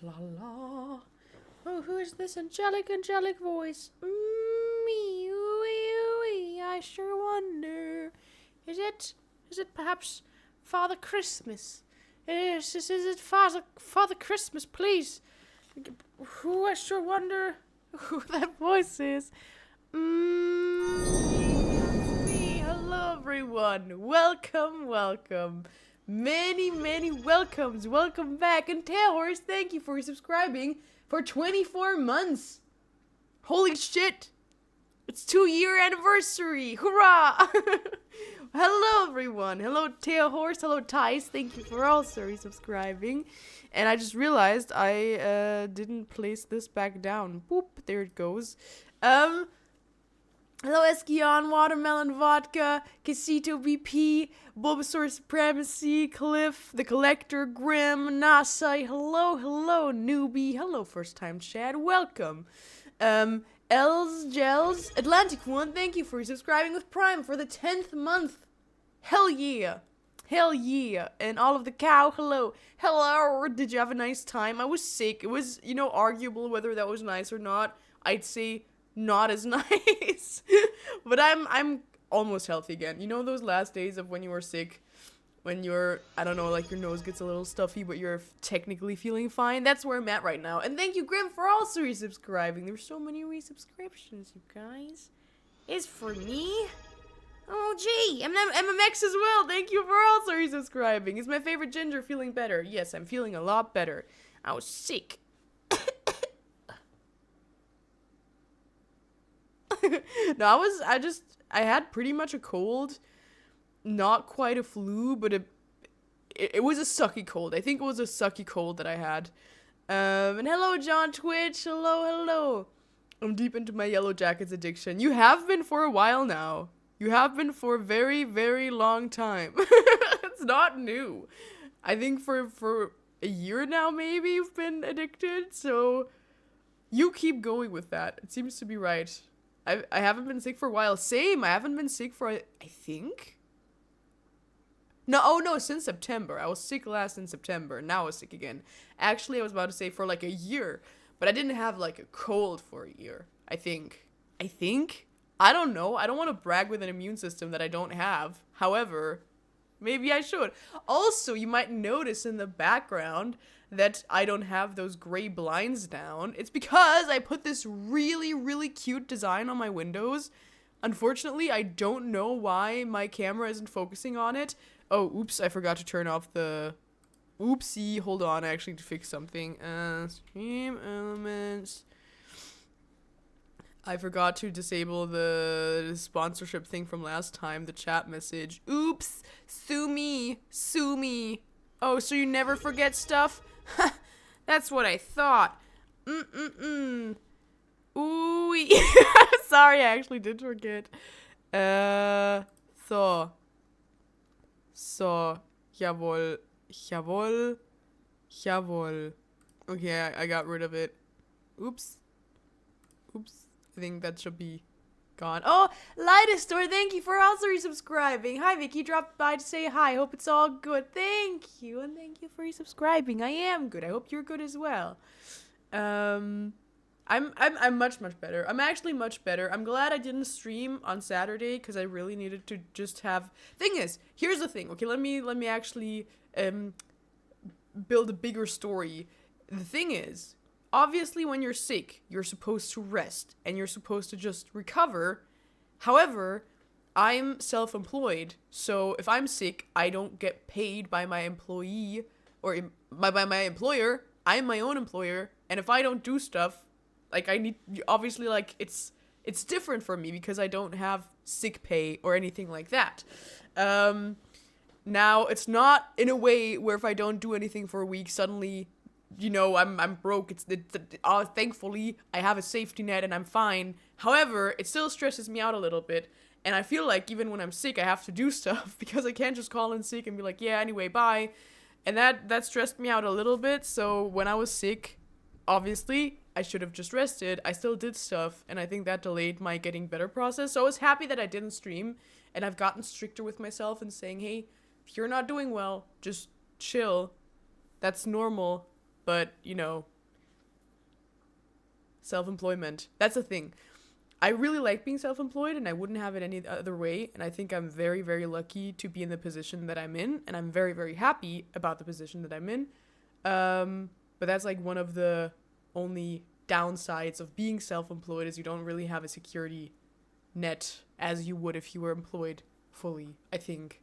La la. Oh, who is this angelic voice? Me, ooey, ooey, I sure wonder. Is it perhaps Father Christmas? Is it Father Christmas, please? Who I sure wonder who that voice is. It's me. Hello, everyone. Welcome. Many welcomes. Welcome back. And Tail Horse, thank you for subscribing for 24 months. Holy shit. It's 2-year anniversary. Hurrah. Hello, everyone. Hello, Tail Horse. Hello, Tice. Thank you for also resubscribing. And I just realized I didn't place this back down. Boop. There it goes. Hello, Eskeon, Watermelon Vodka, Casito BP, Bulbasaur Supremacy, Cliff, The Collector, Grim, Nasai, hello, newbie, hello, first time Chad, welcome. Els, Gels, Atlantic One, thank you for subscribing with Prime for the 10th month. Hell yeah. And all of the cow, hello, did you have a nice time? I was sick. It was, arguable whether that was nice or not. I'd say not as nice. But I'm almost healthy again. You know those last days of when you were sick? When you're, I don't know, like your nose gets a little stuffy, but you're technically feeling fine? That's where I'm at right now. And thank you, Grim, for also resubscribing. There's so many resubscriptions, you guys. It's for me. Oh, gee, MMX as well. Thank you for also resubscribing. Is my favorite ginger feeling better? Yes, I'm feeling a lot better. I was sick. No, I had pretty much a cold. Not quite a flu, but it was a sucky cold. I think it was a sucky cold that I had. And hello, John Twitch. Hello. I'm deep into my Yellow Jackets addiction. You have been for a while now. You have been for a very, very long time. It's not new. I think for a year now, maybe you've been addicted. So you keep going with that. It seems to be right. I haven't been sick for a while. Same. I haven't been sick for, I think. No, since September. I was sick last in September. Now I was sick again. Actually, I was about to say for like a year. But I didn't have like a cold for a year. I think. I don't know. I don't want to brag with an immune system that I don't have. However, maybe I should. Also, you might notice in the background that I don't have those gray blinds down. It's because I put this really, really cute design on my windows. Unfortunately, I don't know why my camera isn't focusing on it. Oh, oops, I forgot to turn off the... Oopsie, hold on, I actually need to fix something. Stream elements. I forgot to disable the sponsorship thing from last time, the chat message. Oops, sue me. Oh, so you never forget stuff? That's what I thought. Ooh. Sorry, I actually did forget. So. Jawohl. Okay, I got rid of it. Oops. I think that should be gone. Oh, Lightestor, thank you for also resubscribing. Hi, Vicky. Dropped by to say hi. Hope it's all good. Thank you, and thank you for resubscribing. I am good. I hope you're good as well. I'm much better. I'm actually much better. I'm glad I didn't stream on Saturday because I really needed to just have. Thing is, here's the thing. Okay, let me actually build a bigger story. The thing is, obviously, when you're sick, you're supposed to rest and you're supposed to just recover. However, I'm self-employed, so if I'm sick, I don't get paid by my employee or by my employer. I'm my own employer, and if I don't do stuff, like I need, obviously, like it's different for me because I don't have sick pay or anything like that. Now it's not in a way where if I don't do anything for a week, suddenly, I'm broke. Thankfully, I have a safety net and I'm fine. However, it still stresses me out a little bit. And I feel like even when I'm sick, I have to do stuff because I can't just call in sick and be like, yeah, anyway, bye. And that stressed me out a little bit. So when I was sick, obviously, I should have just rested. I still did stuff. And I think that delayed my getting better process. So I was happy that I didn't stream. And I've gotten stricter with myself and saying, hey, if you're not doing well, just chill. That's normal. but, you know, self-employment. That's a thing. I really like being self-employed, and I wouldn't have it any other way, and I think I'm very, very lucky to be in the position that I'm in, and I'm very, very happy about the position that I'm in. But that's like one of the only downsides of being self-employed is you don't really have a security net as you would if you were employed fully, I think.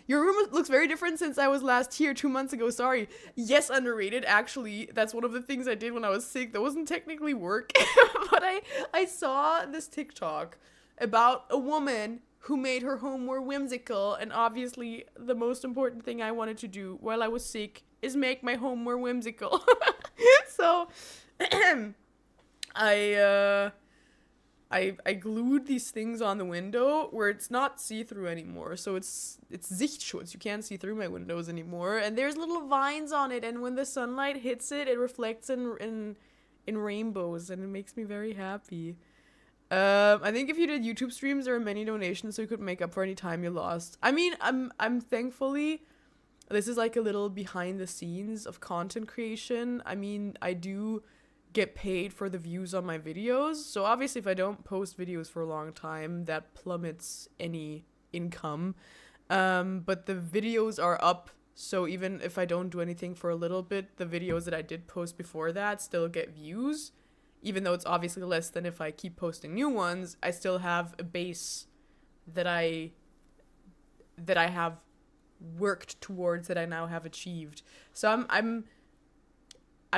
Your room looks very different since I was last here 2 months ago. Sorry. Yes, underrated. Actually, that's one of the things I did when I was sick. That wasn't technically work, but I saw this TikTok about a woman who made her home more whimsical, and obviously the most important thing I wanted to do while I was sick is make my home more whimsical. So, I glued these things on the window where it's not see-through anymore. So it's Sichtschutz. You can't see through my windows anymore. And there's little vines on it, and when the sunlight hits it, it reflects in rainbows, and it makes me very happy. I think if you did YouTube streams, there are many donations so you could make up for any time you lost. I mean, I'm thankfully, this is like a little behind the scenes of content creation. I mean, I do get paid for the views on my videos, so obviously if I don't post videos for a long time, that plummets any income. But the videos are up, so even if I don't do anything for a little bit, the videos that I did post before that still get views. Even though it's obviously less than if I keep posting new ones, I still have a base that I have worked towards, that I now have achieved. So I'm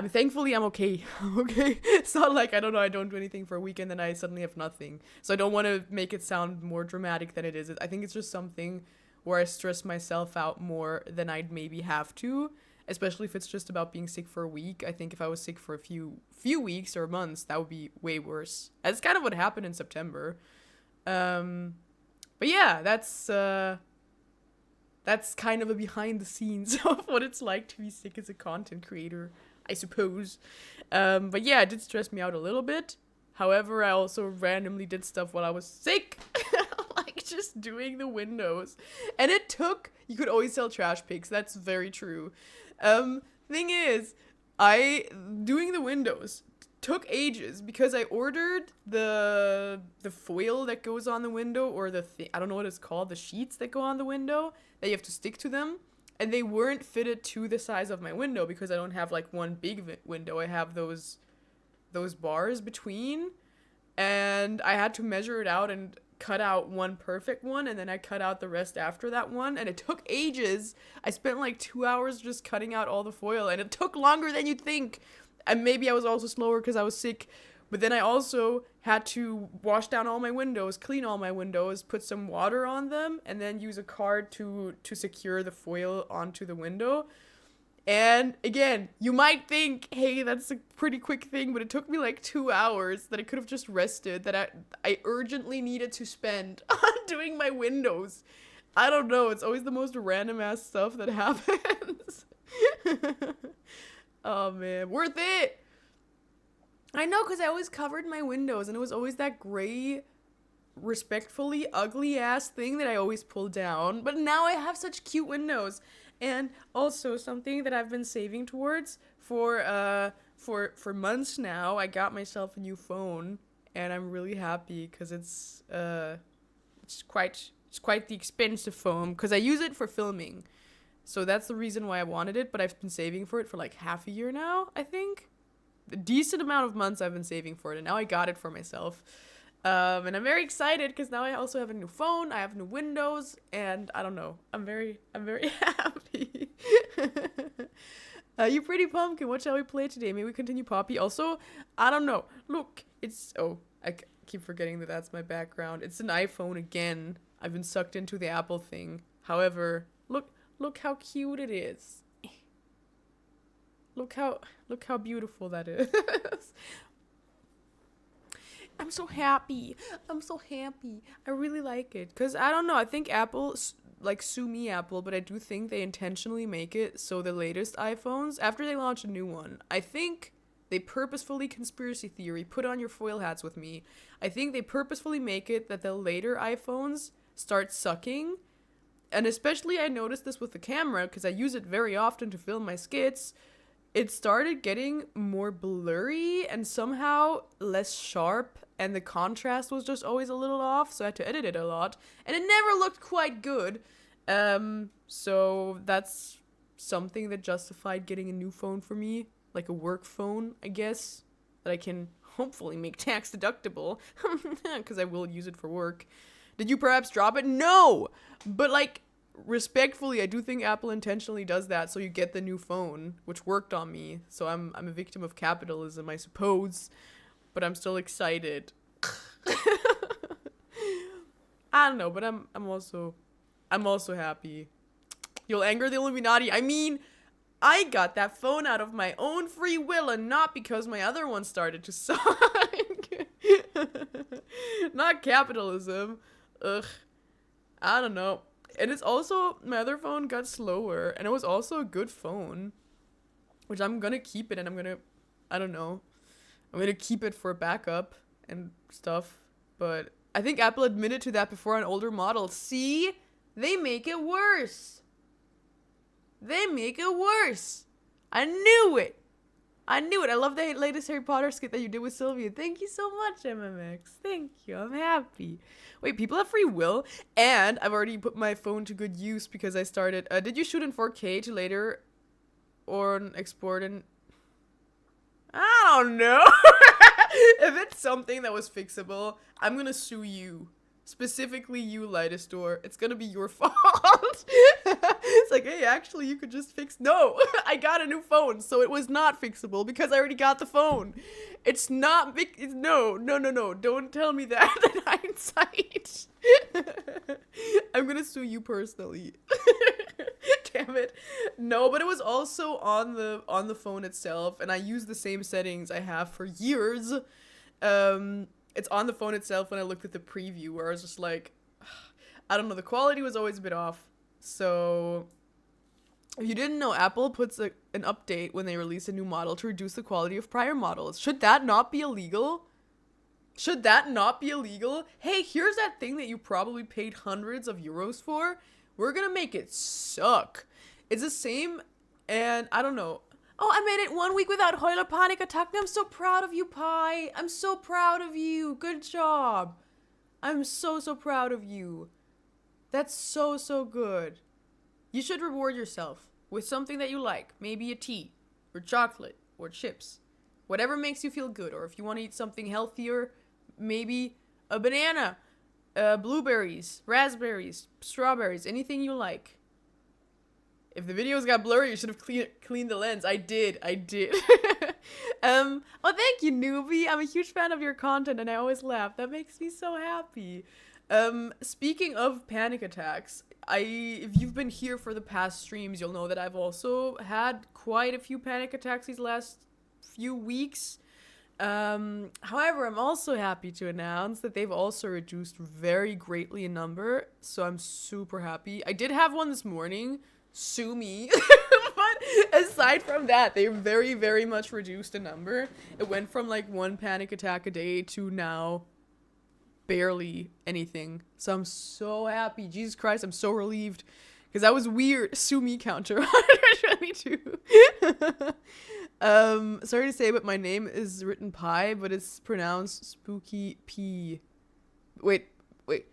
thankfully I'm okay. I'm okay. It's not like, I don't know, I don't do anything for a week and then I suddenly have nothing. So I don't want to make it sound more dramatic than it is. I think it's just something where I stress myself out more than I'd maybe have to, especially if it's just about being sick for a week. I think if I was sick for a few weeks or months, that would be way worse. That's kind of what happened in September. But yeah, that's kind of a behind the scenes of what it's like to be sick as a content creator, I suppose. But yeah, it did stress me out a little bit. However, I also randomly did stuff while I was sick. Like just doing the windows. And it took, you could always sell trash pics. That's very true. Thing is, doing the windows took ages because I ordered the foil that goes on the window, or I don't know what it's called, the sheets that go on the window that you have to stick to them. And they weren't fitted to the size of my window because I don't have like one big window. I have those bars between, and I had to measure it out and cut out one perfect one, and then I cut out the rest after that one, and it took ages. I spent like 2 hours just cutting out all the foil, and it took longer than you'd think. And maybe I was also slower because I was sick. But then I also had to wash down all my windows, clean all my windows, put some water on them, and then use a card to secure the foil onto the window. And again, you might think, hey, that's a pretty quick thing, but it took me like 2 hours that I could have just rested, that I urgently needed to spend on doing my windows. I don't know, it's always the most random ass stuff that happens. Oh man, worth it! I know, because I always covered my windows, and it was always that gray, respectfully ugly ass thing that I always pull down. But now I have such cute windows. And also something that I've been saving towards for months now, I got myself a new phone, and I'm really happy because it's quite the expensive phone, because I use it for filming. So that's the reason why I wanted it, but I've been saving for it for like half a year now, I think. A decent amount of months I've been saving for it, and now I got it for myself. And I'm very excited because now I also have a new phone, I have new windows, and I don't know, I'm very happy. You pretty pumpkin, what shall we play today? Maybe we continue Poppy. Also, I don't know, look, I keep forgetting that that's my background. It's an iPhone again. I've been sucked into the Apple thing. However, look how cute it is. Look how beautiful that is. I'm so happy. I really like it. Because, I don't know, I think Apple, like, sue me Apple, but I do think they intentionally make it so the latest iPhones, after they launch a new one, I think they purposefully, conspiracy theory, put on your foil hats with me, I think they purposefully make it that the later iPhones start sucking. And especially I noticed this with the camera, because I use it very often to film my skits. it started getting more blurry and somehow less sharp, and the contrast was just always a little off, so I had to edit it a lot, and it never looked quite good. So that's something that justified getting a new phone for me, like a work phone, I guess, that I can hopefully make tax deductible, because I will use it for work. Did you perhaps drop it? No! But, like, respectfully, I do think Apple intentionally does that so you get the new phone, which worked on me. So I'm a victim of capitalism, I suppose, but I'm still excited. I don't know, but I'm also happy. You'll anger the Illuminati. I mean, I got that phone out of my own free will and not because my other one started to suck. Not capitalism. Ugh. I don't know. And it's also, my other phone got slower, and it was also a good phone, which I'm gonna keep it, and I don't know, I'm gonna keep it for backup and stuff, but I think Apple admitted to that before on older models. See? They make it worse. They make it worse. I knew it. I love the latest Harry Potter skit that you did with Sylvia. Thank you so much, MMX. Thank you. I'm happy. Wait, people have free will? And I've already put my phone to good use because I started... did you shoot in 4K to later or export in... I don't know. If it's something that was fixable, I'm gonna sue you. Specifically you, Lightestore. It's gonna be your fault. It's like, hey, actually, you could just fix... No, I got a new phone, so it was not fixable because I already got the phone. It's not... No. Don't tell me that in hindsight. I'm gonna sue you personally. Damn it. No, but it was also on the phone itself, and I use the same settings I have for years. It's on the phone itself when I looked at the preview, where I was just like, I don't know, the quality was always a bit off. So, if you didn't know, Apple puts an update when they release a new model to reduce the quality of prior models. Should that not be illegal? Should that not be illegal? Hey, here's that thing that you probably paid hundreds of euros for. We're gonna make it suck. It's the same, and I don't know. Oh, I made it 1 week without Heuler Panic Attack. I'm so proud of you, Pi. I'm so proud of you. Good job. I'm so proud of you. That's so good. You should reward yourself with something that you like. Maybe a tea, or chocolate, or chips. Whatever makes you feel good. Or if you want to eat something healthier, maybe a banana, blueberries, raspberries, strawberries, anything you like. If the videos got blurry, you should have cleaned the lens. I did. Oh, thank you, Newbie. I'm a huge fan of your content, and I always laugh. That makes me so happy. Speaking of panic attacks, if you've been here for the past streams, you'll know that I've also had quite a few panic attacks these last few weeks. However, I'm also happy to announce that they've also reduced very greatly in number, so I'm super happy. I did have one this morning. Sue me. But aside from that, they very much reduced in number. It went from like 1 panic attack a day to now barely anything. So I'm so happy. Jesus Christ, I'm so relieved. Because that was weird. Sue me counter 122. Sorry to say, but my name is written Pi, but it's pronounced Spooky P. Wait.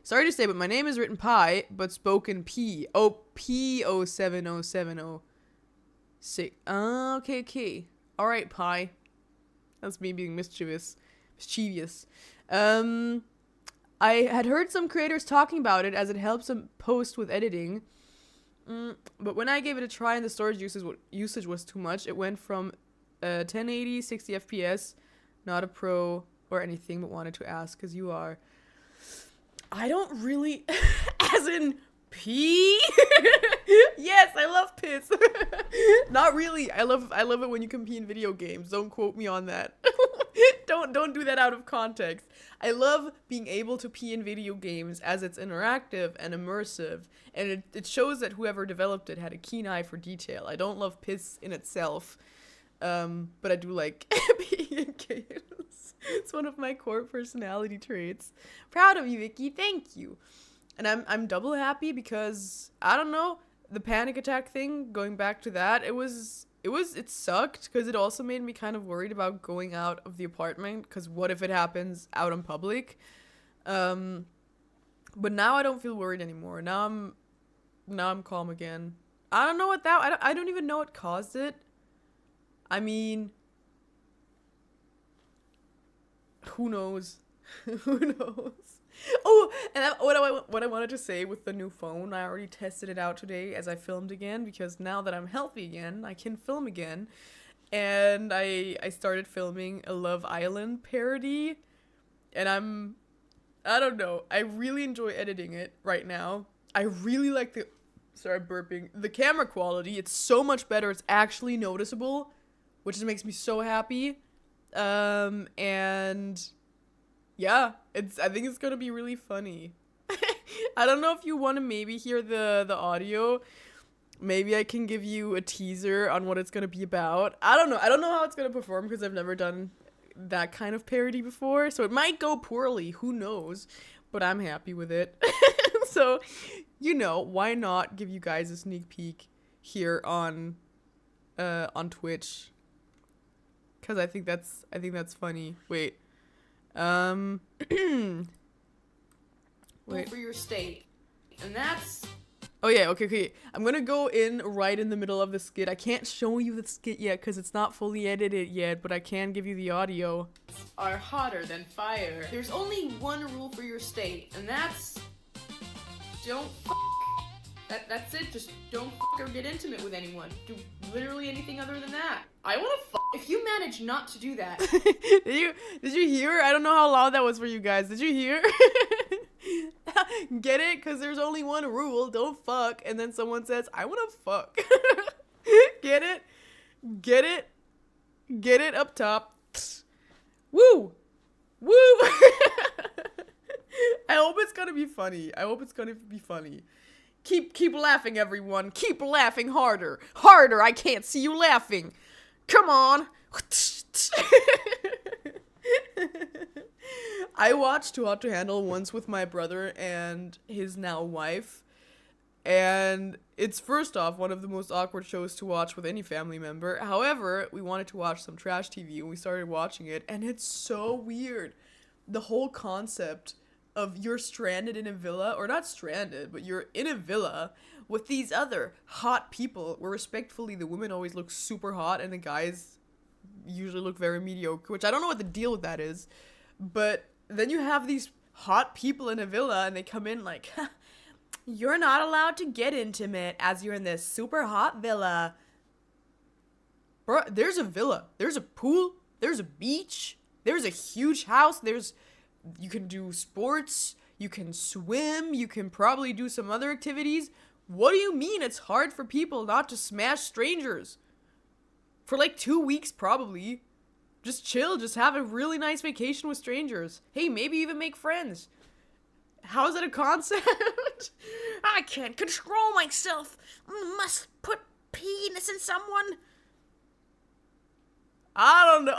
Sorry to say, but my name is written Pi, but spoken P. Oh, P070706. Okay. Alright, Pi. That's me being mischievous. I had heard some creators talking about it as it helps them post with editing. But when I gave it a try and the storage usage was too much, it went from 1080, 60 FPS, not a pro or anything, but wanted to ask, because you are... I don't really... as in pee? Yes, I love piss. Not really. I love it when you can pee in video games. Don't quote me on that. Don't do that out of context. I love being able to pee in video games as it's interactive and immersive, and it shows that whoever developed it had a keen eye for detail. I don't love piss in itself, but I do like peeing in games. It's one of my core personality traits. Proud of you, Vicky. Thank you. And I'm double happy because, I don't know, the panic attack thing, going back to that, it was it sucked because it also made me kind of worried about going out of the apartment because what if it happens out in public? But now I don't feel worried anymore. Now I'm calm again. I don't know I don't even know what caused it. I mean, who knows? Who knows? Oh, and what I wanted to say with the new phone, I already tested it out today as I filmed again because now that I'm healthy again, I can film again. And I started filming a Love Island parody, and I don't know. I really enjoy editing it right now. I really like sorry, burping. The camera quality, it's so much better. It's actually noticeable, which makes me so happy. And yeah, I think it's gonna be really funny. I don't know if you want to maybe hear the audio. Maybe I can give you a teaser on what it's gonna be about. I don't know. I don't know how it's gonna perform because I've never done that kind of parody before, so it might go poorly. Who knows? But I'm happy with it. So, why not give you guys a sneak peek here on Twitch? Because I think that's funny. Wait. Wait. For your state. And that's... Oh yeah, okay. I'm gonna go in right in the middle of the skit. I can't show you the skit yet because it's not fully edited yet, but I can give you the audio. Are hotter than fire. There's only one rule for your state, and that's... Don't f***. That's it, just don't f*** or get intimate with anyone. Do literally anything other than that. I wanna f***. If you manage not to do that... Did you hear? I don't know how loud that was for you guys. Did you hear? Get it? Because there's only one rule. Don't fuck. And then someone says, I want to fuck. Get it? Get it? Get it up top. Woo! Woo! I hope it's going to be funny. Keep laughing, everyone. Keep laughing harder. Harder. I can't see you laughing. Come on. I watched Too Hot to Handle once with my brother and his now wife, and it's first off one of the most awkward shows to watch with any family member. However, we wanted to watch some trash TV and we started watching it, and it's so weird. The whole concept of you're stranded in a villa, or not stranded, but you're in a villa with these other hot people where respectfully the women always look super hot and the guys usually look very mediocre, which I don't know what the deal with that is. But then you have these hot people in a villa and they come in like, you're not allowed to get intimate as you're in this super hot villa. Bro, there's a villa. There's a pool. There's a beach. There's a huge house. You can do sports. You can swim. You can probably do some other activities. What do you mean it's hard for people not to smash strangers? For like 2 weeks probably. Just chill, just have a really nice vacation with strangers. Hey, maybe even make friends. How is that a concept? I can't control myself. Must put penis in someone. I don't know.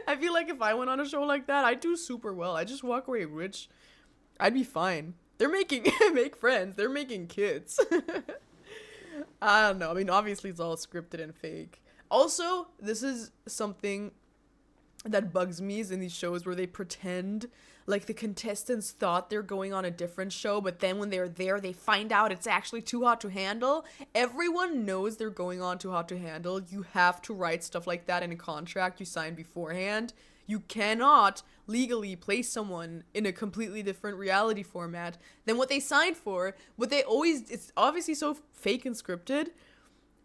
I feel like if I went on a show like that, I'd do super well. I'd just walk away rich. I'd be fine. They're make friends. They're making kids. I don't know. I mean, obviously it's all scripted and fake. Also, this is something that bugs me is in these shows where they pretend like the contestants thought they're going on a different show, but then when they're there, they find out it's actually Too Hot to Handle. Everyone knows they're going on Too Hot to Handle. You have to write stuff like that in a contract you sign beforehand. You cannot legally place someone in a completely different reality format than what they signed for. It's obviously so fake and scripted.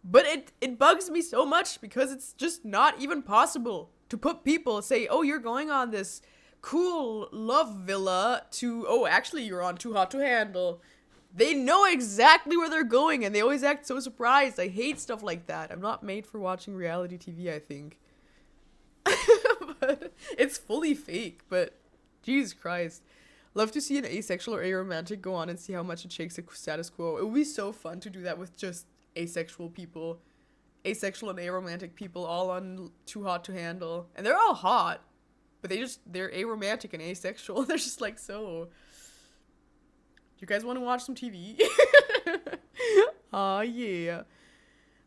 But it bugs me so much because it's just not even possible to put people, say, oh, you're going on this cool love villa to, oh, actually you're on Too Hot to Handle. They know exactly where they're going and they always act so surprised. I hate stuff like that. I'm not made for watching reality TV, I think. But it's fully fake, but Jesus Christ. Love to see an asexual or aromantic go on and see how much it shakes the status quo. It would be so fun to do that with just asexual people, asexual and aromantic people all on Too Hot to Handle, and they're all hot, but they're aromantic and asexual. They're just like, so do you guys want to watch some TV? Oh yeah.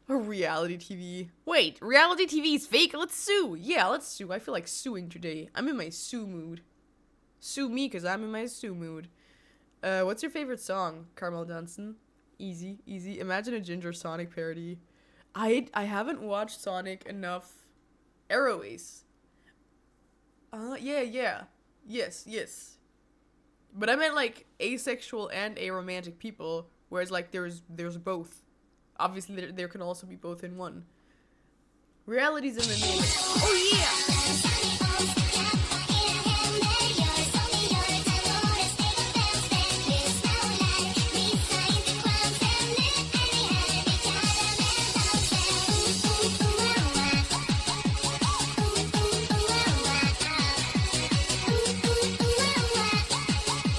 Reality TV. Wait, reality TV is fake? Let's sue. Yeah, let's sue. I feel like suing today. I'm in my sue mood. Sue me, because I'm in my sue mood. What's your favorite song, Carmel Johnson? Easy, easy. Imagine a Ginger Sonic parody. I haven't watched Sonic enough. Arrow Ace. Yeah. Yes. But I meant like asexual and aromantic people, whereas like there's both. Obviously there can also be both in one. Reality's in the name. Oh yeah!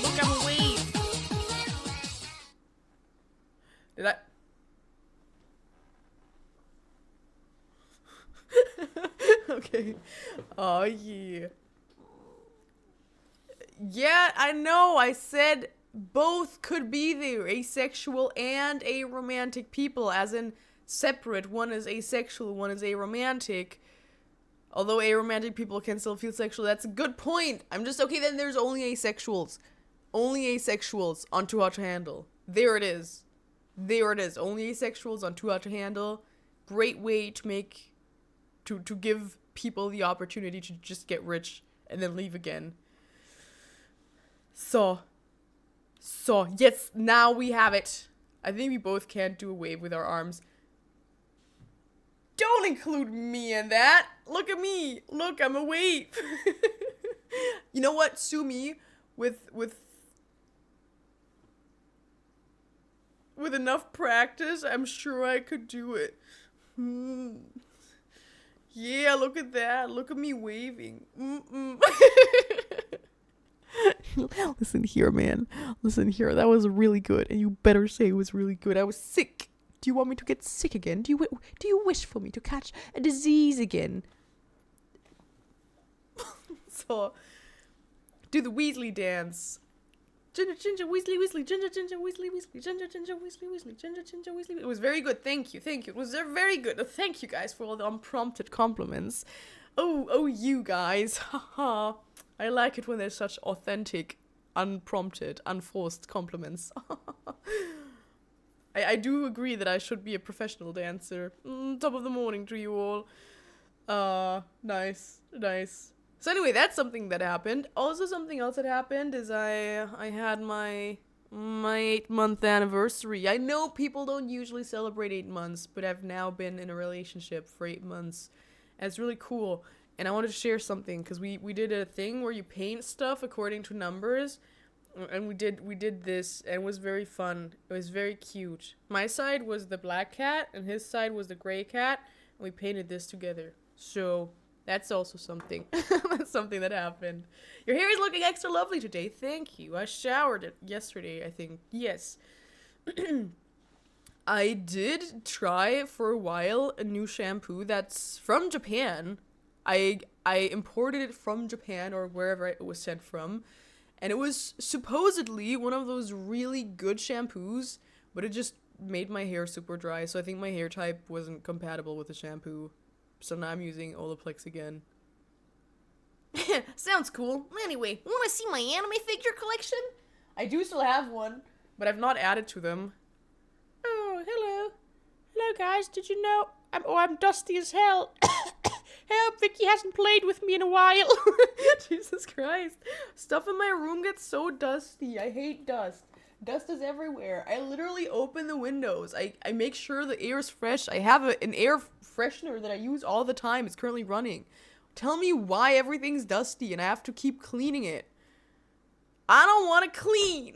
Look, I'm a wave. Did I? Okay. Oh, yeah. Yeah, I know. I said both could be there. Asexual and aromantic people, as in separate. One is asexual, one is aromantic. Although aromantic people can still feel sexual. That's a good point. I'm just, okay, then there's only asexuals. Only asexuals on Too Hot to Handle. There it is. Only asexuals on Too Hot to Handle. Great way to make... To give people the opportunity to just get rich and then leave again. So, yes, now we have it. I think we both can't do a wave with our arms. Don't include me in that. Look at me. Look, I'm a wave. You know what? Sue me with enough practice. I'm sure I could do it. Yeah, look at that. Look at me waving. Listen here, man. Listen here. That was really good. And you better say it was really good. I was sick. Do you want me to get sick again? Do you wish for me to catch a disease again? So, do the Weasley dance. Ginger, Weasley, Ginger, Weasley, Ginger, Weasley, Ginger, Weasley. It was very good. Thank you. It was very good. Thank you guys for all the unprompted compliments. Oh, you guys. Haha. I like it when there's such authentic, unprompted, unforced compliments. I do agree that I should be a professional dancer. Top of the morning to you all. Nice. So anyway, that's something that happened. Also, something else that happened is I had my 8-month anniversary. I know people don't usually celebrate 8 months, but I've now been in a relationship for 8 months. And it's really cool. And I wanted to share something because we did a thing where you paint stuff according to numbers. And we did this, and it was very fun. It was very cute. My side was the black cat, and his side was the gray cat, and we painted this together. So that's also something. That's something that happened. Your hair is looking extra lovely today. Thank you. I showered it yesterday, I think. Yes. I did try for a while a new shampoo that's from Japan. I imported it from Japan or wherever it was sent from. And it was supposedly one of those really good shampoos, but it just made my hair super dry. So I think my hair type wasn't compatible with the shampoo. So now I'm using Olaplex again. Sounds cool. Anyway, want to see my anime figure collection? I do still have one, but I've not added to them. Oh, hello. Hello, guys. Did you know? I'm dusty as hell. Help, Vicky hasn't played with me in a while. Jesus Christ. Stuff in my room gets so dusty. I hate dust. Dust is everywhere. I literally open the windows. I make sure the air is fresh. I have an air freshener that I use all the time. It's currently running. Tell me why everything's dusty and I have to keep cleaning it. I don't want to clean.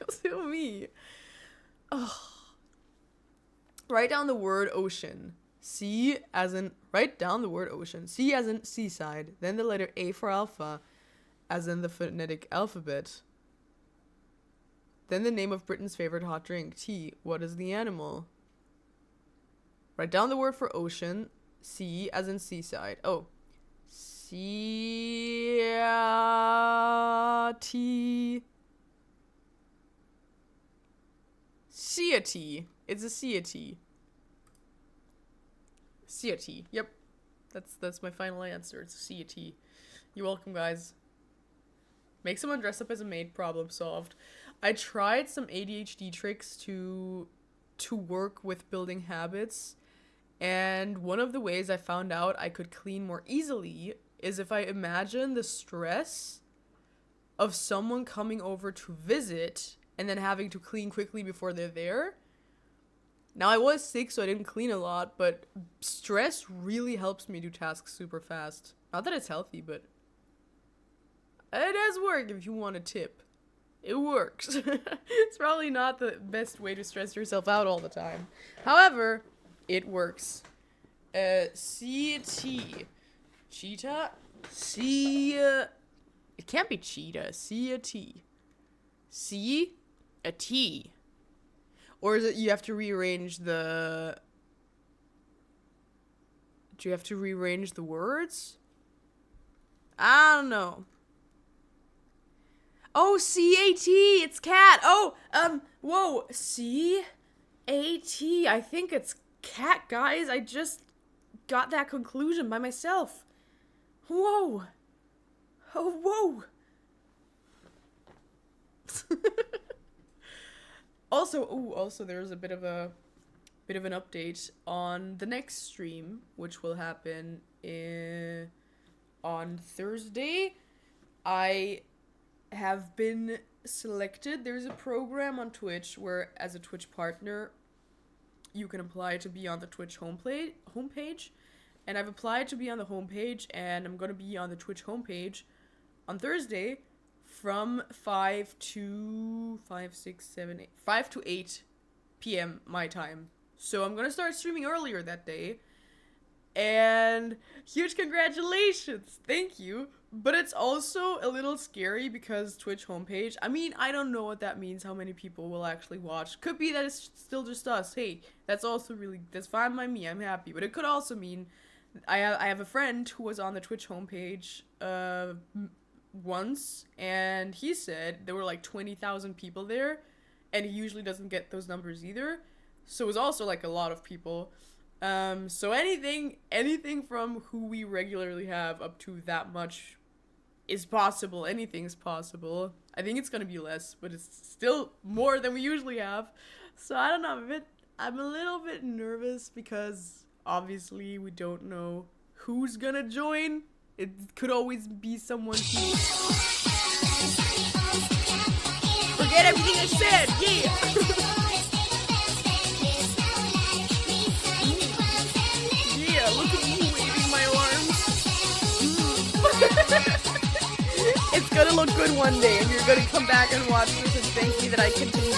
Sue me. Ugh. Write down the word ocean. C as in, write down the word ocean. C as in seaside. Then the letter A for alpha, as in the phonetic alphabet. Then the name of Britain's favorite hot drink. T. What is the animal? Write down the word for ocean. C as in seaside. Oh. Sea-tea. Sea-tea. It's a sea-tea. C-A-T. Yep. That's my final answer. It's C-A-T. You're welcome, guys. Make someone dress up as a maid, problem solved. I tried some ADHD tricks to work with building habits, and one of the ways I found out I could clean more easily is if I imagine the stress of someone coming over to visit and then having to clean quickly before they're there. Now, I was sick, so I didn't clean a lot, but stress really helps me do tasks super fast. Not that it's healthy, but it does work if you want a tip. It works. It's probably not the best way to stress yourself out all the time. However, it works. C-A-T. Cheetah? It can't be cheetah. C-A-T. C-A-T. Or is it you have to rearrange the... Do you have to rearrange the words? I don't know. Oh, C-A-T, it's cat. Oh, whoa, C-A-T. I think it's cat, guys. I just got that conclusion by myself. Whoa. Oh, whoa. Also, there's a bit of an update on the next stream, which will happen on Thursday. I have been selected. There's a program on Twitch where, as a Twitch partner, you can apply to be on the Twitch homepage. And I've applied to be on the homepage, and I'm going to be on the Twitch homepage on Thursday from 5 to 8 p.m. my time. So I'm going to start streaming earlier that day. And huge congratulations. Thank you. But it's also a little scary because Twitch homepage, I mean, I don't know what that means, how many people will actually watch. Could be that it's still just us. Hey, that's fine by me. I'm happy. But it could also mean I have a friend who was on the Twitch homepage once, and he said there were like 20,000 people there, and he usually doesn't get those numbers either. So it was also like a lot of people. So anything from who we regularly have up to that much is possible. Anything's possible. I think it's gonna be less, but it's still more than we usually have. So I don't know, I'm a little bit nervous because obviously we don't know who's gonna join. It could always be someone who... Forget everything I said, yeah! Yeah, look at me waving my arms. It's gonna look good one day, and you're gonna come back and watch this and thank me that I continued.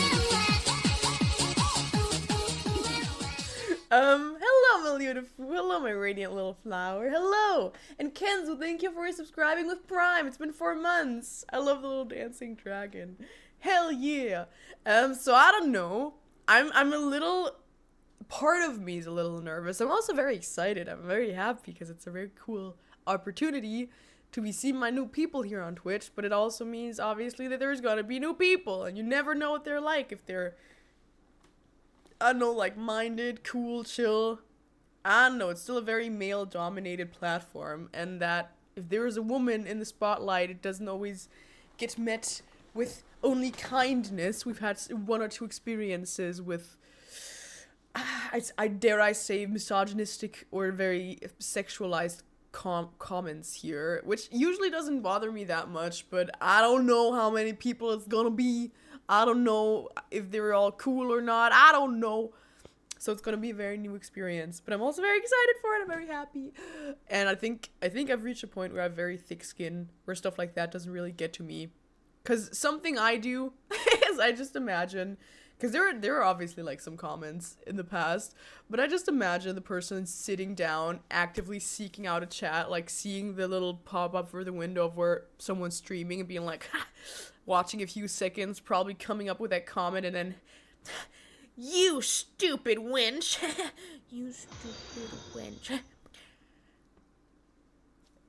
Hello, my beautiful. Hello, my radiant little flower. Hello! And Kenzo, thank you for subscribing with Prime. It's been 4 months. I love the little dancing dragon. Hell yeah. So I don't know. I'm a little... Part of me is a little nervous. I'm also very excited. I'm very happy because it's a very cool opportunity to be seeing my new people here on Twitch, but it also means, obviously, that there's gonna be new people, and you never know what they're like, if they're, I don't know, like-minded, cool, chill. I don't know, it's still a very male-dominated platform, and that if there is a woman in the spotlight, it doesn't always get met with only kindness. We've had 1 or 2 experiences with, I dare I say, misogynistic or very sexualized comments here, which usually doesn't bother me that much, but I don't know how many people it's gonna be. I don't know if they're all cool or not. I don't know. So it's gonna be a very new experience, but I'm also very excited for it. I'm very happy, and I think I've reached a point where I have very thick skin, where stuff like that doesn't really get to me. Cause something I do is I just imagine. Because there are obviously, like, some comments in the past, but I just imagine the person sitting down, actively seeking out a chat, like, seeing the little pop-up for the window of where someone's streaming and being like, ha, watching a few seconds, probably coming up with that comment, and then, you stupid wench. You stupid wench.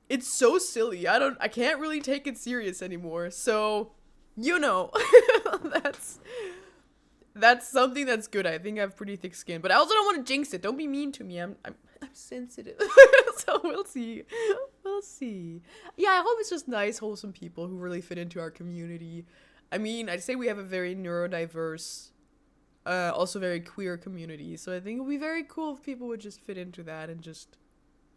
It's so silly. I can't really take it serious anymore, so, you know, That's something that's good. I think I have pretty thick skin, but I also don't want to jinx it. Don't be mean to me. I'm sensitive. So we'll see. We'll see. Yeah, I hope it's just nice, wholesome people who really fit into our community. I mean, I'd say we have a very neurodiverse, also very queer community. So I think it would be very cool if people would just fit into that and just,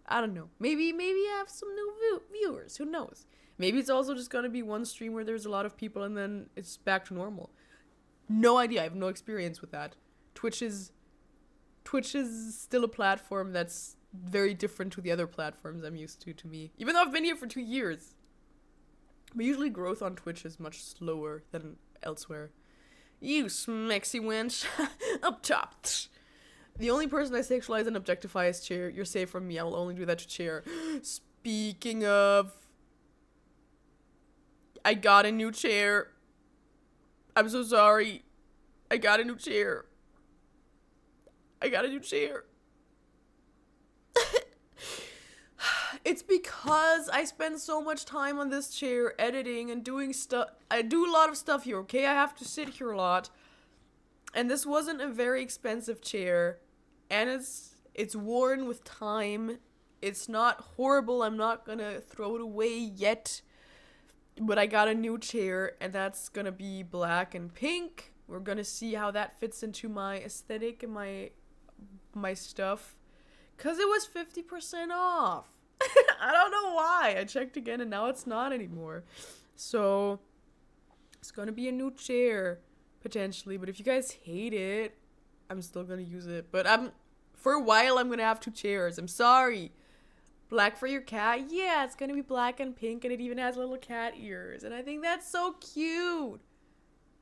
I don't know, maybe have some new viewers. Who knows? Maybe it's also just gonna be one stream where there's a lot of people and then it's back to normal. No idea. I have no experience with that. Twitch is still a platform that's very different to the other platforms I'm used to me. Even though I've been here for 2 years. But usually growth on Twitch is much slower than elsewhere. You smexy wench. Up top. The only person I sexualize and objectify is Chair. You're safe from me. I will only do that to Chair. Speaking of... I got a new chair. I'm so sorry. I got a new chair. I got a new chair. It's because I spend so much time on this chair editing and doing stuff. I do a lot of stuff here, okay? I have to sit here a lot. And this wasn't a very expensive chair. And it's worn with time. It's not horrible. I'm not gonna throw it away yet. But I got a new chair, and that's gonna be black and pink. We're gonna see how that fits into my aesthetic and my stuff. Cause it was 50% off. I don't know why. I checked again and now it's not anymore. So it's gonna be a new chair potentially, but if you guys hate it, I'm still gonna use it. But for a while I'm gonna have 2 chairs. I'm sorry. Black for your cat? Yeah, it's gonna be black and pink and it even has little cat ears. And I think that's so cute.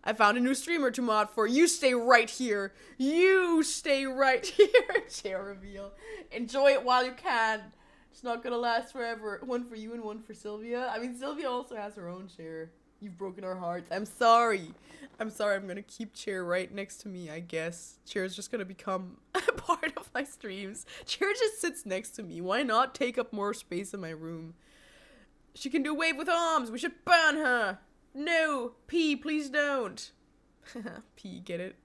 I found a new streamer to mod for. You stay right here. You stay right here. Chair reveal. Enjoy it while you can. It's not gonna last forever. One for you and one for Sylvia. I mean, Sylvia also has her own chair. You've broken our hearts. I'm sorry. I'm sorry. I'm gonna keep Chair right next to me, I guess. Chair's just gonna become a part of my streams. Chair just sits next to me. Why not take up more space in my room? She can do a wave with arms. We should ban her. No. P, please don't. P, get it?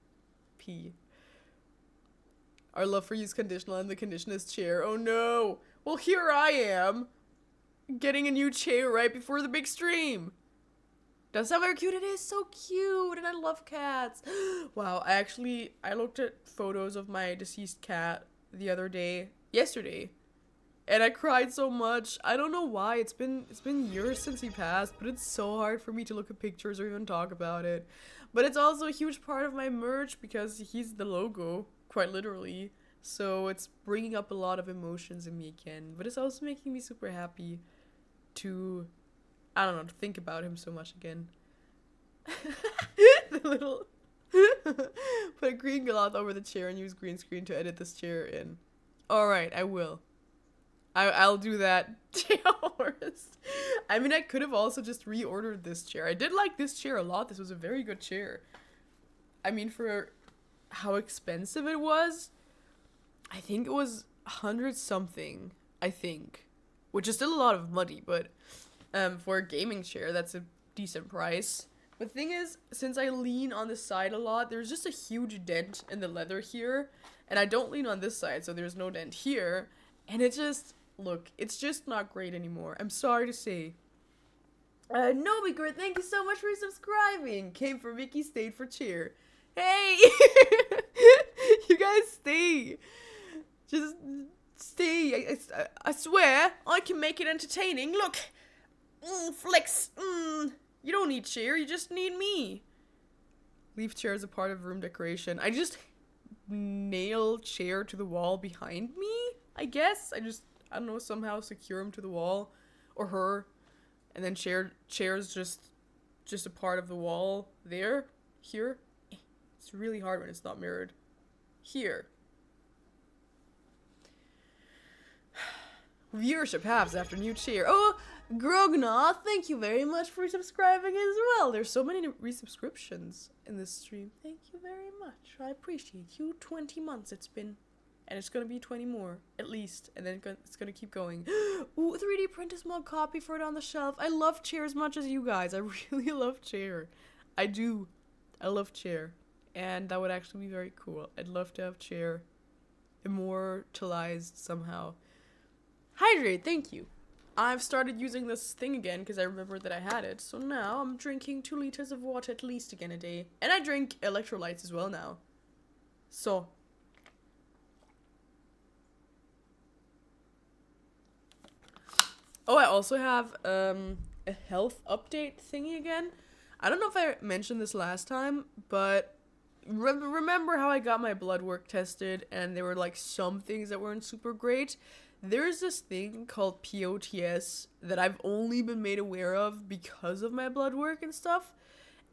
P. Our love for you is conditional and the condition is Chair. Oh no. Well, here I am. Getting a new chair right before the big stream. Does that very cute? It is so cute, and I love cats. Wow, I looked at photos of my deceased cat the other day, yesterday, and I cried so much. I don't know why. It's been years since he passed, but it's so hard for me to look at pictures or even talk about it. But it's also a huge part of my merch because he's the logo, quite literally. So it's bringing up a lot of emotions in me again, but it's also making me super happy to, I don't know, to think about him so much again. The little put a green cloth over the chair and use green screen to edit this chair in. Alright, I will. I'll do that. I mean, I could have also just reordered this chair. I did like this chair a lot. This was a very good chair. I mean, for how expensive it was, I think it was 100 something, I think. Which is still a lot of money, but for a gaming chair, that's a decent price. But the thing is, since I lean on this side a lot, there's just a huge dent in the leather here. And I don't lean on this side, so there's no dent here. And it just, look, it's just not great anymore. I'm sorry to say. Nobigurt, thank you so much for subscribing. Came for Vicky, stayed for Chair. Hey! You guys stay. Just stay. I swear, I can make it entertaining. Look. Flex. You don't need Chair, you just need me. Leave Chair as a part of room decoration. I just nail Chair to the wall behind me, I guess. I don't know, somehow secure him to the wall. Or her. And then Chair's just a part of the wall there. Here. It's really hard when it's not mirrored. Here. Viewership halves after new Chair. Oh, Grogna, thank you very much for subscribing as well. There's so many resubscriptions in this stream. Thank you very much. I appreciate you. 20 months it's been. And it's gonna be 20 more, at least. And then it's gonna keep going. Ooh, 3D print a small copy for it on the shelf. I love Chair as much as you guys. I really love Chair. I do. I love Chair. And that would actually be very cool. I'd love to have Chair immortalized somehow. Hydrate, thank you. I've started using this thing again because I remembered that I had it. So now I'm drinking 2 liters of water at least again a day. And I drink electrolytes as well now. So. Oh, I also have a health update thingy again. I don't know if I mentioned this last time, but remember how I got my blood work tested and there were like some things that weren't super great? There's this thing called POTS that I've only been made aware of because of my blood work and stuff.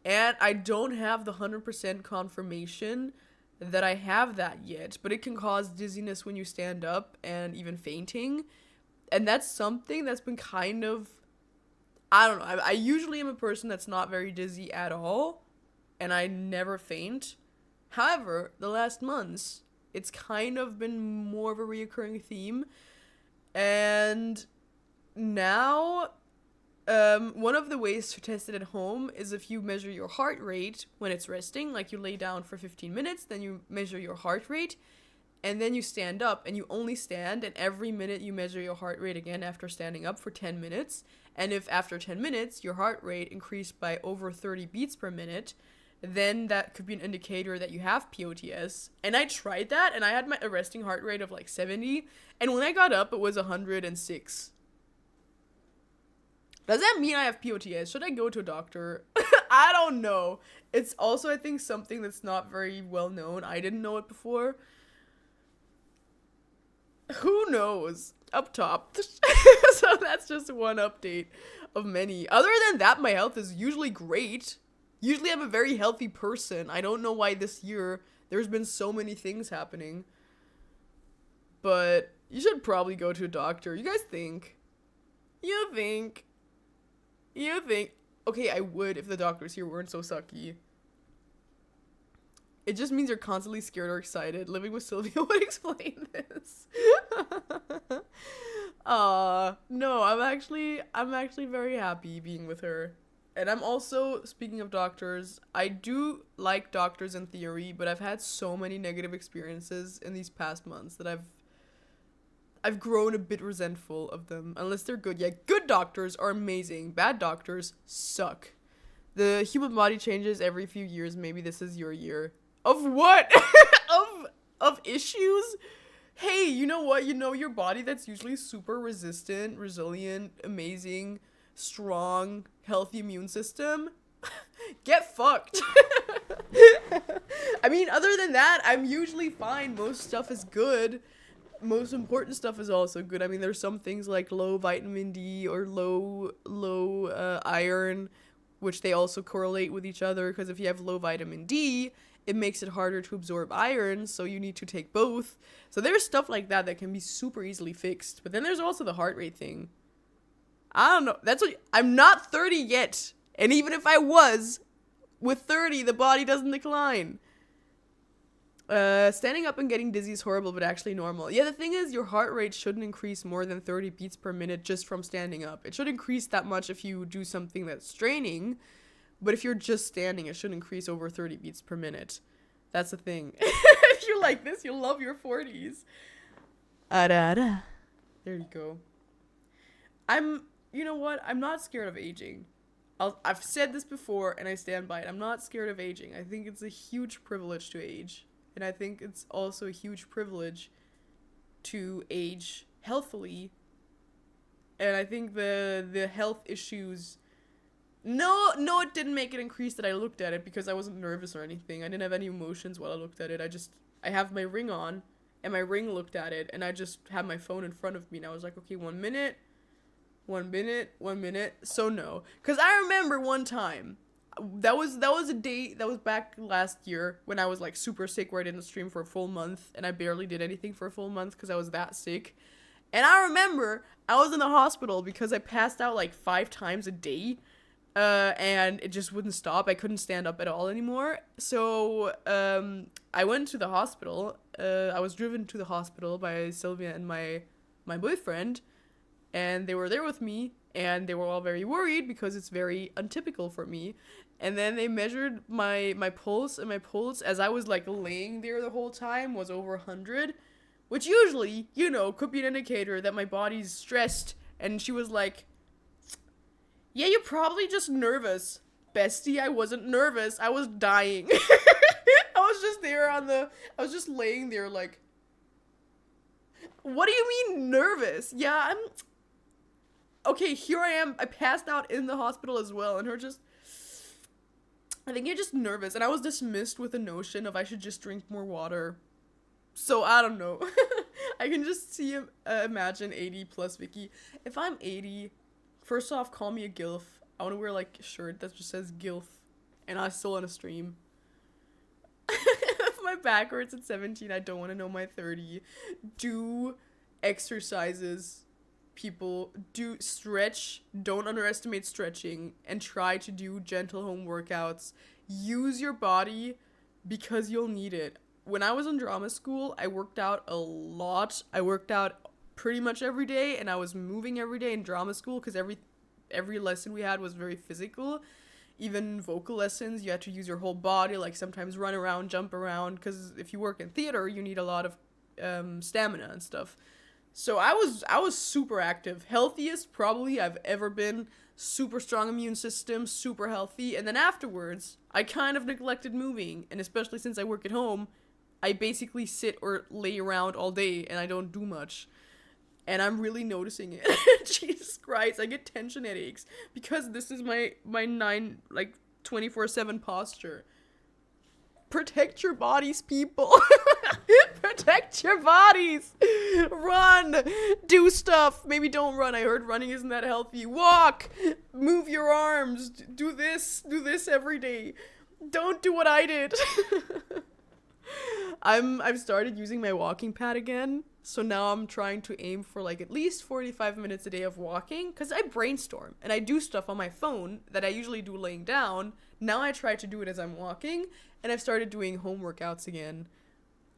And I don't have the 100% confirmation that I have that yet. But it can cause dizziness when you stand up and even fainting. And that's something that's been kind of... I don't know. I usually am a person that's not very dizzy at all. And I never faint. However, the last months, it's kind of been more of a reoccurring theme. And now, one of the ways to test it at home is if you measure your heart rate when it's resting, like you lay down for 15 minutes, then you measure your heart rate, and then you stand up, and you only stand, and every minute you measure your heart rate again after standing up for 10 minutes, and if after 10 minutes your heart rate increased by over 30 beats per minute, then that could be an indicator that you have POTS. And I tried that, and I had a resting heart rate of like 70, and when I got up, it was 106. Does that mean I have POTS? Should I go to a doctor? I don't know. It's also, I think, something that's not very well known. I didn't know it before. Who knows? Up top. So that's just one update of many. Other than that, my health is usually great. Usually I'm a very healthy person. I don't know why this year there's been so many things happening. But you should probably go to a doctor. You guys think? You think? Okay, I would if the doctors here weren't so sucky. It just means you're constantly scared or excited. Living with Sylvia would explain this. No, I'm actually very happy being with her. And I'm also, speaking of doctors, I do like doctors in theory, but I've had so many negative experiences in these past months that I've grown a bit resentful of them, unless they're good. Yeah, good doctors are amazing. Bad doctors suck. The human body changes every few years. Maybe this is your year. Of what? of issues? Hey, you know what? You know your body that's usually super resistant, resilient, amazing, strong, healthy immune system? Get fucked. I mean, other than that, I'm usually fine. Most stuff is good. Most important stuff is also good. I mean, there's some things like low vitamin D or low iron, which they also correlate with each other, because if you have low vitamin D, it makes it harder to absorb iron, so you need to take both. So there's stuff like that that can be super easily fixed. But then there's also the heart rate thing. I don't know. I'm not 30 yet. And even if I was, with 30, the body doesn't decline. Standing up and getting dizzy is horrible, but actually normal. Yeah, the thing is, your heart rate shouldn't increase more than 30 beats per minute just from standing up. It should increase that much if you do something that's straining, but if you're just standing, it should increase over 30 beats per minute. That's the thing. If you're like this, you'll love your 40s. There you go. You know what? I'm not scared of aging. I've said this before, and I stand by it. I'm not scared of aging. I think it's a huge privilege to age. And I think it's also a huge privilege to age healthily. And I think the health issues... No, it didn't make it increase that I looked at it because I wasn't nervous or anything. I didn't have any emotions while I looked at it. I have my ring on, and my ring looked at it, and I just had my phone in front of me, and I was like, okay, 1 minute, 1 minute, 1 minute. So no. Because I remember one time... That was a date that was back last year when I was like super sick, where I didn't stream for a full month and I barely did anything for a full month because I was that sick. And I remember I was in the hospital because I passed out like 5 times a day, and it just wouldn't stop. I couldn't stand up at all anymore. So I went to the hospital. I was driven to the hospital by Sylvia and my boyfriend, and they were there with me. And they were all very worried because it's very untypical for me. And then they measured my pulse, and my pulse, as I was like laying there the whole time, was over 100. which usually, you know, could be an indicator that my body's stressed. And she was like, yeah, you're probably just nervous. Bestie, I wasn't nervous. I was dying. I was just laying there like, what do you mean nervous? Yeah, okay, here I am. I passed out in the hospital as well. And I think you're just nervous. And I was dismissed with the notion of I should just drink more water. So I don't know. I can just imagine 80 plus Vicky. If I'm 80, first off, call me a gilf. I want to wear like a shirt that just says gilf, and I still want to stream. If my back hurts at 17, I don't want to know my 30. Do exercises, people. Do stretch. Don't underestimate stretching, and try to do gentle home workouts. Use your body because you'll need it. When I was in drama school, I worked out a lot. I worked out pretty much every day, and I was moving every day in drama school because every lesson we had was very physical. Even vocal lessons, you had to use your whole body, like sometimes run around, jump around, because if you work in theater, you need a lot of stamina and stuff. So I was super active, healthiest probably I've ever been, super strong immune system, super healthy, and then afterwards, I kind of neglected moving, and especially since I work at home, I basically sit or lay around all day and I don't do much. And I'm really noticing it. Jesus Christ, I get tension headaches because this is my 24/7 posture. Protect your bodies, people. Protect your bodies. Run. Do stuff. Maybe don't run. I heard running isn't that healthy. Walk. Move your arms. Do this every day. Don't do what I did. I've started using my walking pad again, so now I'm trying to aim for like at least 45 minutes a day of walking, because I brainstorm and I do stuff on my phone that I usually do laying down. Now I try to do it as I'm walking, and I've started doing home workouts again.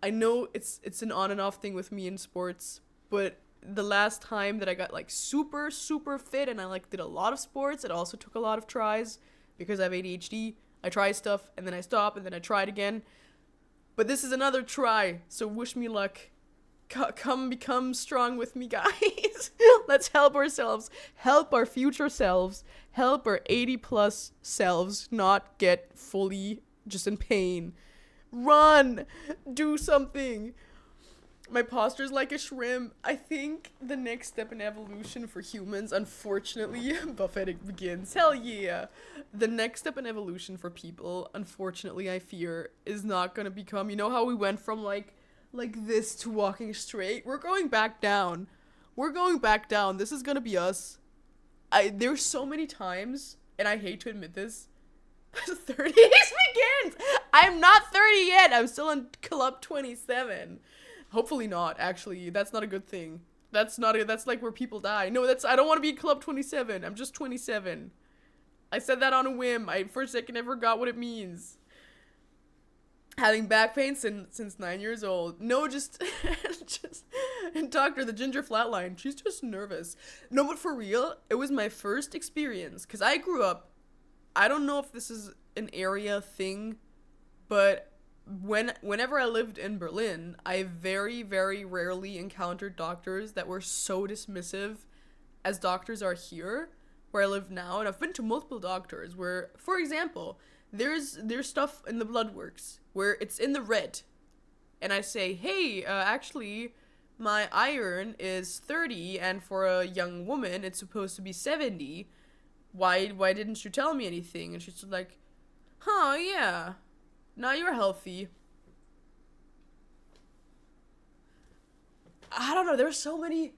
I know it's an on and off thing with me in sports, but the last time that I got like super fit and I like did a lot of sports, it also took a lot of tries because I have ADHD. I try stuff and then I stop and then I try it again. But this is another try, so wish me luck. Come become strong with me, guys. Let's help ourselves. Help our future selves. Help our 80 plus selves not get fully just in pain. Run. Do something. My posture's like a shrimp. I think the next step in evolution for humans, unfortunately, Buffetic begins. Hell yeah. The next step in evolution for people, unfortunately, I fear, is not gonna become, you know how we went from like this to walking straight? We're going back down. This is gonna be us. There's so many times, and I hate to admit this, 30s begins! I'm not 30 yet! I'm still in Club 27. Hopefully not, actually. That's not a good thing. That's like where people die. No, I don't want to be Club 27. I'm just 27. I said that on a whim. For a second, I forgot what it means. Having back pain since 9 years old. No, just and Doctor, the ginger flatline. She's just nervous. No, but for real, it was my first experience. Because I grew up, I don't know if this is an area thing, but whenever I lived in Berlin, I very, very rarely encountered doctors that were so dismissive as doctors are here, where I live now. And I've been to multiple doctors where, for example, there's stuff in the blood works where it's in the red. And I say, hey, actually, my iron is 30, and for a young woman, it's supposed to be 70. Why didn't you tell me anything? And she's like, huh, yeah. Now you're healthy. I don't know. There were so many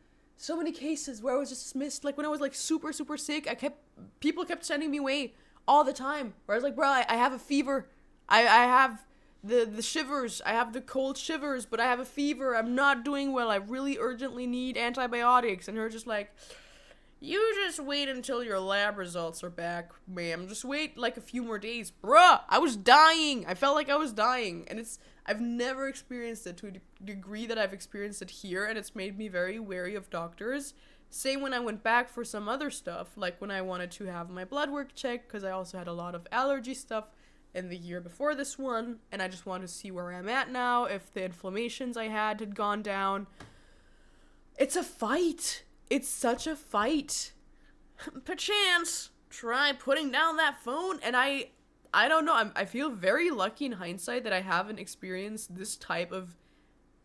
cases where I was just dismissed. Like when I was like super sick, people kept sending me away all the time. Where I was like, bro, I have a fever. I have the shivers. I have the cold shivers, but I have a fever. I'm not doing well. I really urgently need antibiotics. And her just like, you just wait until your lab results are back, ma'am. Just wait like a few more days. Bruh, I was dying. I felt like I was dying. And I've never experienced it to a degree that I've experienced it here. And it's made me very wary of doctors. Same when I went back for some other stuff. Like when I wanted to have my blood work checked, because I also had a lot of allergy stuff. and the year before this one, and I just want to see where I'm at now, if the inflammations I had gone down. It's a fight. It's such a fight. Perchance, try putting down that phone, and I don't know, I feel very lucky in hindsight that I haven't experienced this type of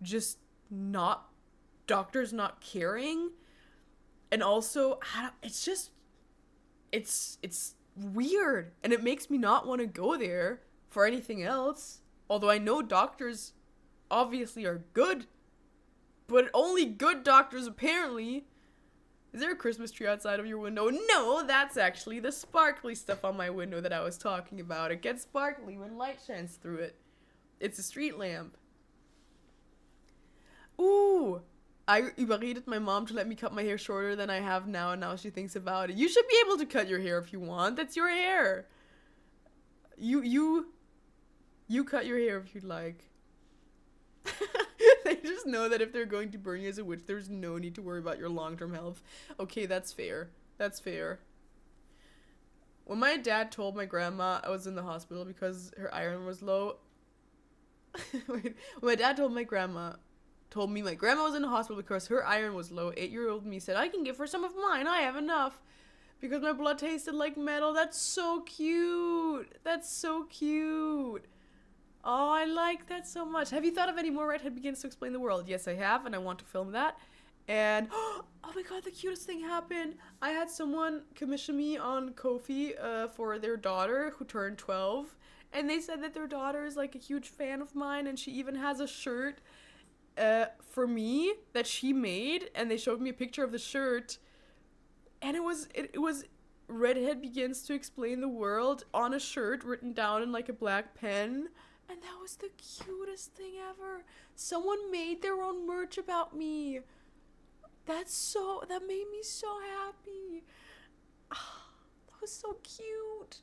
just not, doctors not caring, and also, it's weird, and it makes me not want to go there for anything else. Although I know doctors obviously are good, but only good doctors apparently. Is there a Christmas tree outside of your window? No, that's actually the sparkly stuff on my window that I was talking about. It gets sparkly when light shines through it. It's a street lamp. Ooh, I überredet my mom to let me cut my hair shorter than I have now, and now she thinks about it. You should be able to cut your hair if you want. That's your hair. You cut your hair if you'd like. They just know that if they're going to burn you as a witch, there's no need to worry about your long-term health. Okay, that's fair. That's fair. When my dad told my grandma I was in the hospital because her iron was low. Wait, when my dad told my grandma was in the hospital because her iron was low, 8-year-old me said, I can give her some of mine, I have enough. Because my blood tasted like metal. That's so cute. That's so cute. Oh, I like that so much. Have you thought of any more Redhead Begins to Explain the World? Yes, I have, and I want to film that. And, oh my god, the cutest thing happened. I had someone commission me on Ko-fi for their daughter who turned 12. And they said that their daughter is like a huge fan of mine, and she even has a shirt for me that she made, and they showed me a picture of the shirt, and it was Redhead Begins to Explain the World on a shirt written down in like a black pen, and that was the cutest thing ever. Someone made their own merch about me. That made me so happy. That was so cute.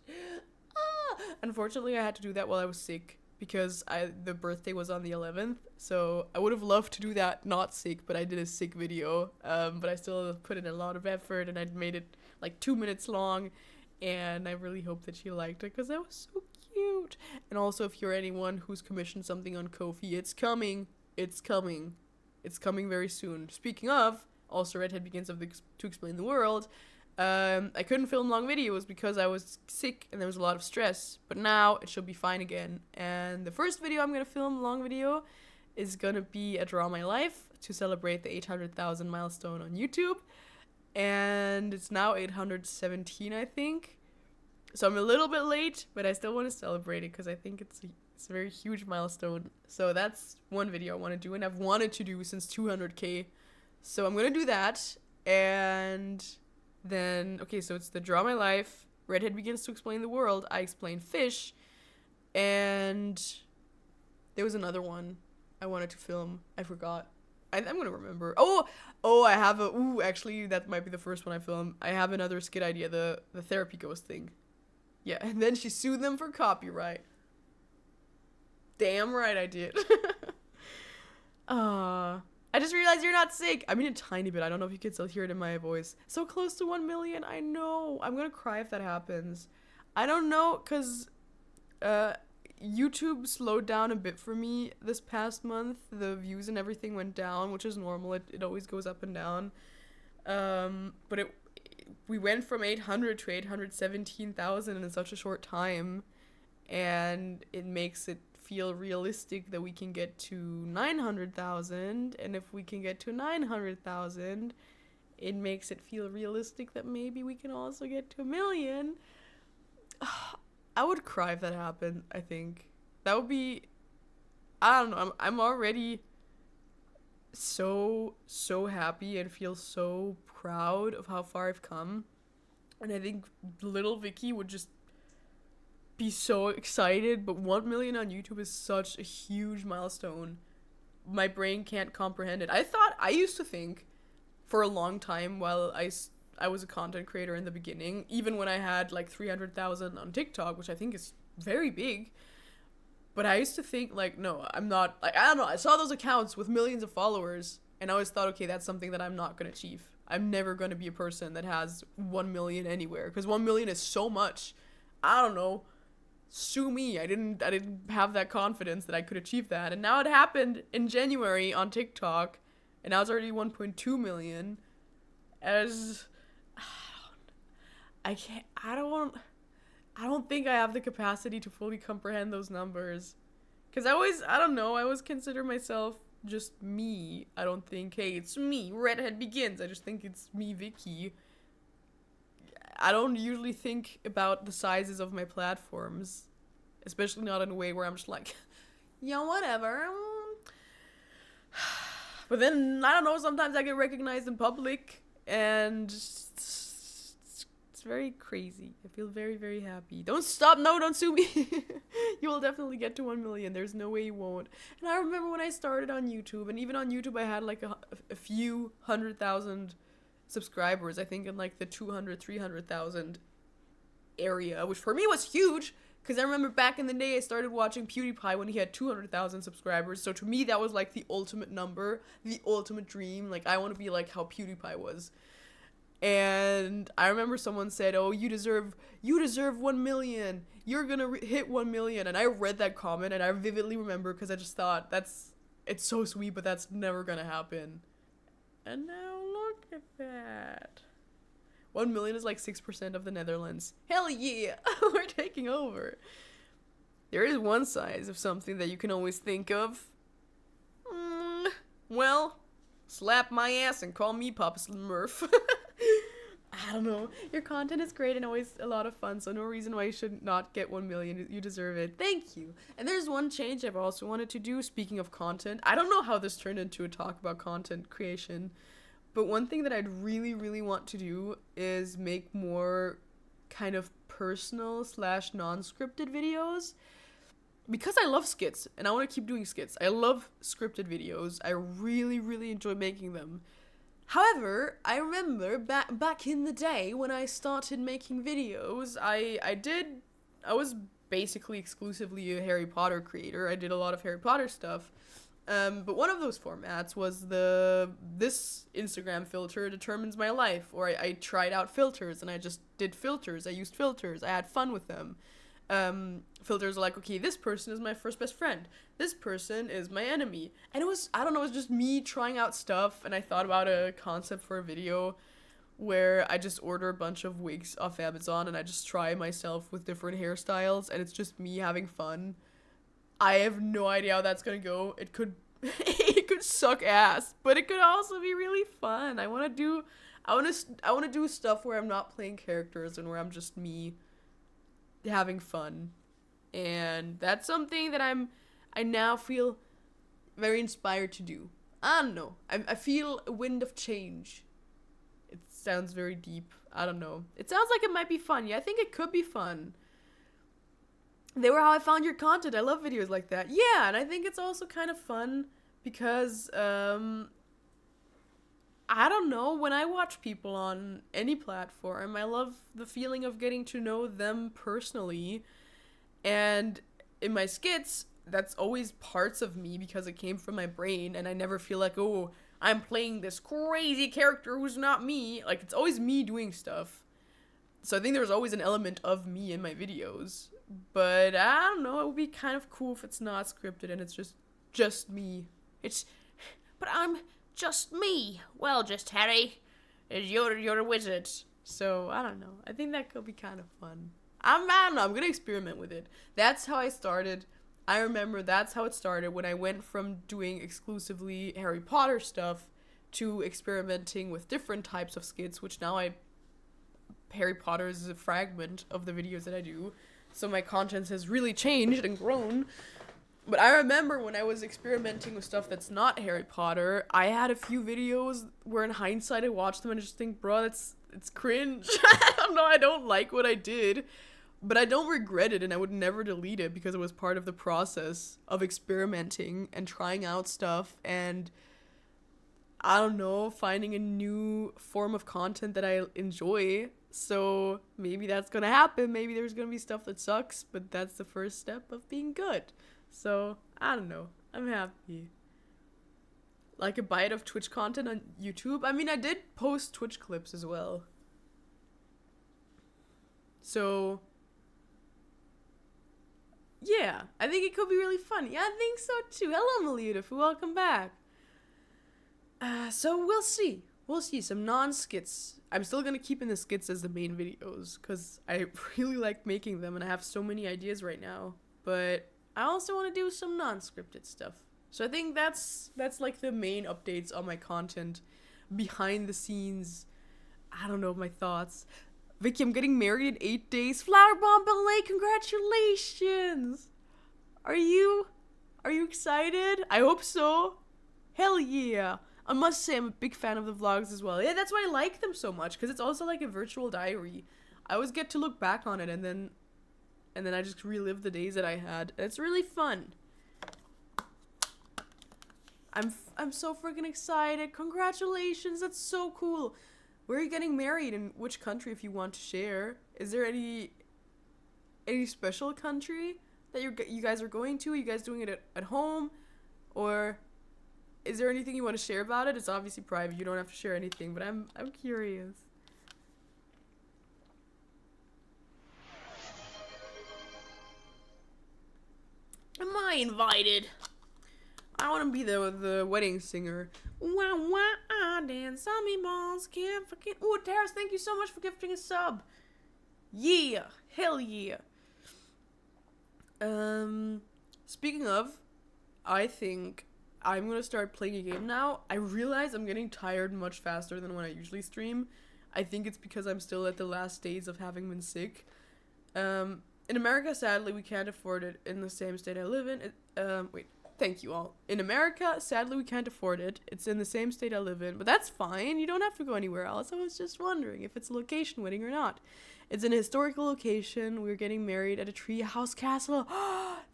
Unfortunately, I had to do that while I was sick, because the birthday was on the 11th, so I would have loved to do that not sick, but I did a sick video, but I still put in a lot of effort, and I made it like 2 minutes long, and I really hope that she liked it, because that was so cute. And also, if you're anyone who's commissioned something on Ko-fi, it's coming very soon. Speaking of, also Redhead Begins to Explain the World, I couldn't film long videos because I was sick and there was a lot of stress, but now it should be fine again. And the first video I'm gonna film, long video, is gonna be a Draw My Life to celebrate the 800,000 milestone on YouTube, and it's now 817, I think. So I'm a little bit late, but I still want to celebrate it because I think it's a very huge milestone. So that's one video I want to do, and I've wanted to do since 200k. So I'm gonna do that, and then, okay, so it's the Draw My Life, Redhead Begins to Explain the World, I explain fish, and there was another one I wanted to film. I forgot. I'm gonna remember. Oh, I have actually, that might be the first one I film. I have another skit idea, the therapy ghost thing. Yeah, and then she sued them for copyright. Damn right I did. I just realized you're not sick. I mean, a tiny bit. I don't know if you can still hear it in my voice. So close to 1 million. I know. I'm gonna cry if that happens. I don't know, because YouTube slowed down a bit for me this past month. The views and everything went down, which is normal. It always goes up and down. But we went from 800 to 817,000 in such a short time, and it makes it feel realistic that we can get to 900,000, and if we can get to 900,000, it makes it feel realistic that maybe we can also get to 1 million. I would cry if that happened. I think that would be, I don't know, I'm already so happy and feel so proud of how far I've come, and I think little Vicky would just be so excited. But 1 million on YouTube is such a huge milestone. My brain can't comprehend it. I used to think for a long time, while I was a content creator in the beginning, even when I had like 300,000 on TikTok, which I think is very big, but I used to think like, no, I'm not, like, I don't know, I saw those accounts with millions of followers, and I always thought, okay, that's something that I'm not gonna achieve. I'm never gonna be a person that has 1 million anywhere, because 1 million is so much. I don't know, sue me. I didn't have that confidence that I could achieve that. And now it happened in January on TikTok, and now it's already 1.2 million. As I don't think I have the capacity to fully comprehend those numbers. Cause I always consider myself just me. I don't think, hey, it's me, Redhead Begins. I just think it's me, Vicky. I don't usually think about the sizes of my platforms, especially not in a way where I'm just like, yeah, whatever. But then, I don't know, sometimes I get recognized in public, and it's very crazy. I feel very, very happy. Don't stop. No, don't sue me. You will definitely get to 1 million. There's no way you won't. And I remember when I started on YouTube, and even on YouTube I had like a few 100,000 subscribers, I think in like the 200, 300,000 area, which for me was huge, because I remember back in the day I started watching PewDiePie when he had 200,000 subscribers, so to me that was like the ultimate number, the ultimate dream. Like, I want to be like how PewDiePie was. And I remember someone said, oh, you deserve 1 million, you're gonna hit 1 million, and I read that comment and I vividly remember, because I just thought, it's so sweet, but that's never gonna happen. And now look at that. 1 million is like 6% of the Netherlands. Hell yeah! We're taking over. There is one size of something that you can always think of. Well, slap my ass and call me Papa Smurf. I don't know. Your content is great and always a lot of fun, so no reason why you should not get 1 million. You deserve it. Thank you. And there's one change I've also wanted to do, speaking of content. I don't know how this turned into a talk about content creation, but one thing that I'd really, really want to do is make more kind of personal / non-scripted videos. Because I love skits, and I want to keep doing skits. I love scripted videos. I really, really enjoy making them. However, I remember back in the day when I started making videos, I was basically exclusively a Harry Potter creator. I did a lot of Harry Potter stuff. But one of those formats was this Instagram filter determines my life, or I tried out filters and I just did filters. I used filters. I had fun with them. Filters are like, okay, this person is my first best friend. This person is my enemy. And it was just me trying out stuff, and I thought about a concept for a video where I just order a bunch of wigs off Amazon and I just try myself with different hairstyles, and it's just me having fun. I have no idea how that's gonna go. It could suck ass, but it could also be really fun. I wanna do stuff where I'm not playing characters and where I'm just me having fun. And that's something that I now feel very inspired to do. I don't know. I feel a wind of change. It sounds very deep. I don't know. It sounds like it might be fun. Yeah, I think it could be fun. They were how I found your content. I love videos like that. Yeah, and I think it's also kind of fun because, I don't know, when I watch people on any platform, I love the feeling of getting to know them personally. And in my skits, that's always parts of me because it came from my brain, and I never feel like, oh, I'm playing this crazy character who's not me. Like, it's always me doing stuff. So I think there's always an element of me in my videos. But I don't know, it would be kind of cool if it's not scripted and it's just me. But I'm just me. Well, just Harry, you're a wizard. So I don't know. I think that could be kind of fun. I don't know. I'm gonna experiment with it. That's how I started. I remember that's how it started when I went from doing exclusively Harry Potter stuff to experimenting with different types of skits, which now Harry Potter is a fragment of the videos that I do. So my content has really changed and grown. But I remember when I was experimenting with stuff that's not Harry Potter, I had a few videos where in hindsight I watched them and I just think, bro, it's cringe. I don't know, I don't like what I did. But I don't regret it, and I would never delete it because it was part of the process of experimenting and trying out stuff and, I don't know, finding a new form of content that I enjoy. So maybe that's gonna happen. Maybe there's gonna be stuff that sucks, but that's the first step of being good. So, I don't know. I'm happy. Like a bite of Twitch content on YouTube. I mean, I did post Twitch clips as well. So yeah, I think it could be really fun. Yeah, I think so too. Hello, Maliutif. Welcome back. So we'll see. We'll see. Some non-skits. I'm still gonna keep in the skits as the main videos because I really like making them and I have so many ideas right now. But I also want to do some non-scripted stuff. So I think that's like the main updates on my content, behind the scenes. I don't know, my thoughts. Vicky, I'm getting married in 8 days. Flower Bomb Ballet, congratulations! Are you excited? I hope so. Hell yeah. I must say I'm a big fan of the vlogs as well. Yeah, that's why I like them so much, because it's also like a virtual diary. I always get to look back on it and then I just relive the days that I had. It's really fun. I'm so freaking excited. Congratulations, that's so cool. Where are you getting married, in which country, if you want to share? Is there any special country that you guys are going to? Are you guys doing it at home? Or is there anything you want to share about it? It's obviously private. You don't have to share anything, but I'm curious. Am I invited? I want to be the wedding singer. Wah wah, I dance on me balls, can't forget. Ooh, Terrace, thank you so much for gifting a sub. Yeah, hell yeah. Speaking of, I think I'm gonna start playing a game now. I realize I'm getting tired much faster than when I usually stream. I think it's because I'm still at the last days of having been sick. In America, sadly, we can't afford it in the same state I live in. Wait. Thank you all. In America, sadly, we can't afford it. It's in the same state I live in, but that's fine. You don't have to go anywhere else. I was just wondering if it's a location wedding or not. It's an historical location. We're getting married at a treehouse castle.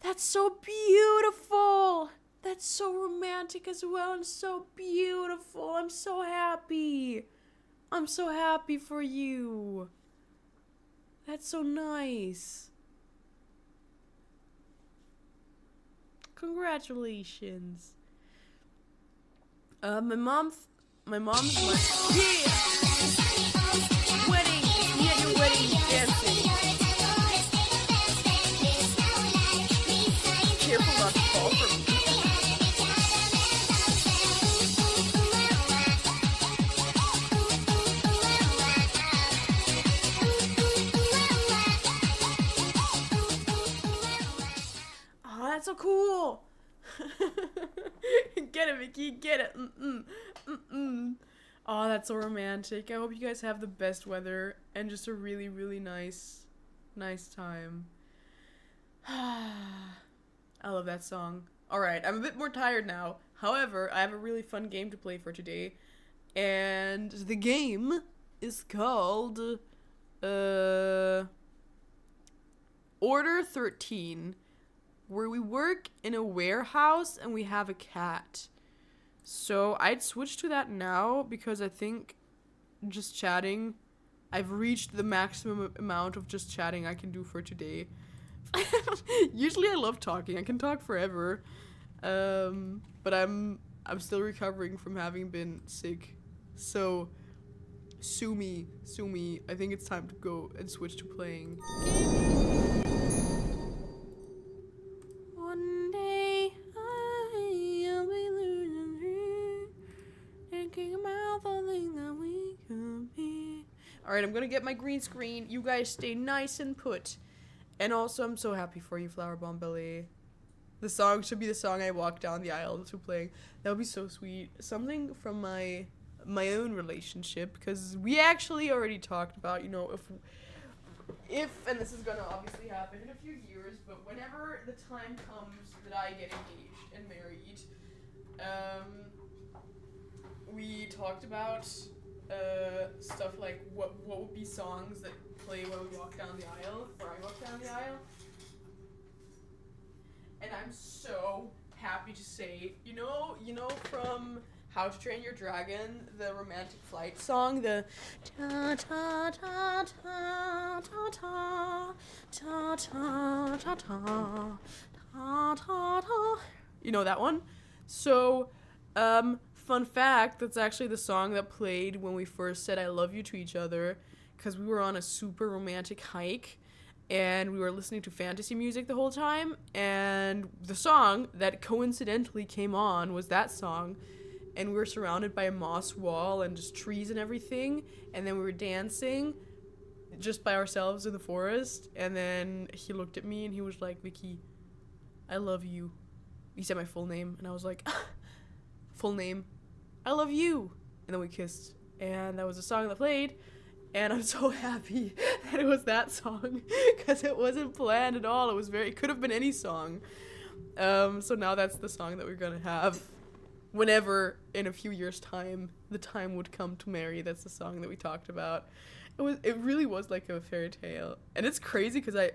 That's so beautiful. That's so romantic as well and so beautiful. I'm so happy. I'm so happy for you. That's so nice. Congratulations. My mom's like, yeah! Wedding! Me at your wedding dancing. Careful not to fall for me. Oh, that's so cool! Get it, Vicky, get it. Oh, that's so romantic. I hope you guys have the best weather and just a really, really nice time. I love that song. Alright, I'm a bit more tired now. However, I have a really fun game to play for today. And the game is called Order 13. Where we work in a warehouse and we have a cat. So I'd switch to that now because I think just chatting, I've reached the maximum amount of just chatting I can do for today. Usually I love talking. I can talk forever. But I'm still recovering from having been sick. So sue me. I think it's time to go and switch to playing. One day I'll be losing thinking about the thing that we could be. Alright, I'm gonna get my green screen. You guys stay nice and put. And also, I'm so happy for you, Flower Bomb Ballet. The song should be the song I walk down the aisle to playing. That would be so sweet. Something from my own relationship, because we actually already talked about, you know, if and this is gonna obviously happen in a few years, but whenever the time comes that I get engaged and married, we talked about stuff like what would be songs that play when we walk down the aisle, or I walk down the aisle. And I'm so happy to say, you know from How to Train Your Dragon, the Romantic Flight song, the ta ta ta ta ta ta ta ta ta ta ta ta ta. You know that one? So, fun fact, that's actually the song that played when we first said I love you to each other, because we were on a super romantic hike, and we were listening to fantasy music the whole time, and the song that coincidentally came on was that song, and we were surrounded by a moss wall and just trees and everything, and then we were dancing just by ourselves in the forest, and then he looked at me and he was like, Vicky, I love you. He said my full name, and I was like, full name, I love you. And then we kissed, and that was the song that played, and I'm so happy that it was that song, because it wasn't planned at all. It could have been any song. So now that's the song that we're gonna have whenever in a few years' time the time would come to marry. That's the song that we talked about. It really was like a fairy tale, and it's crazy because I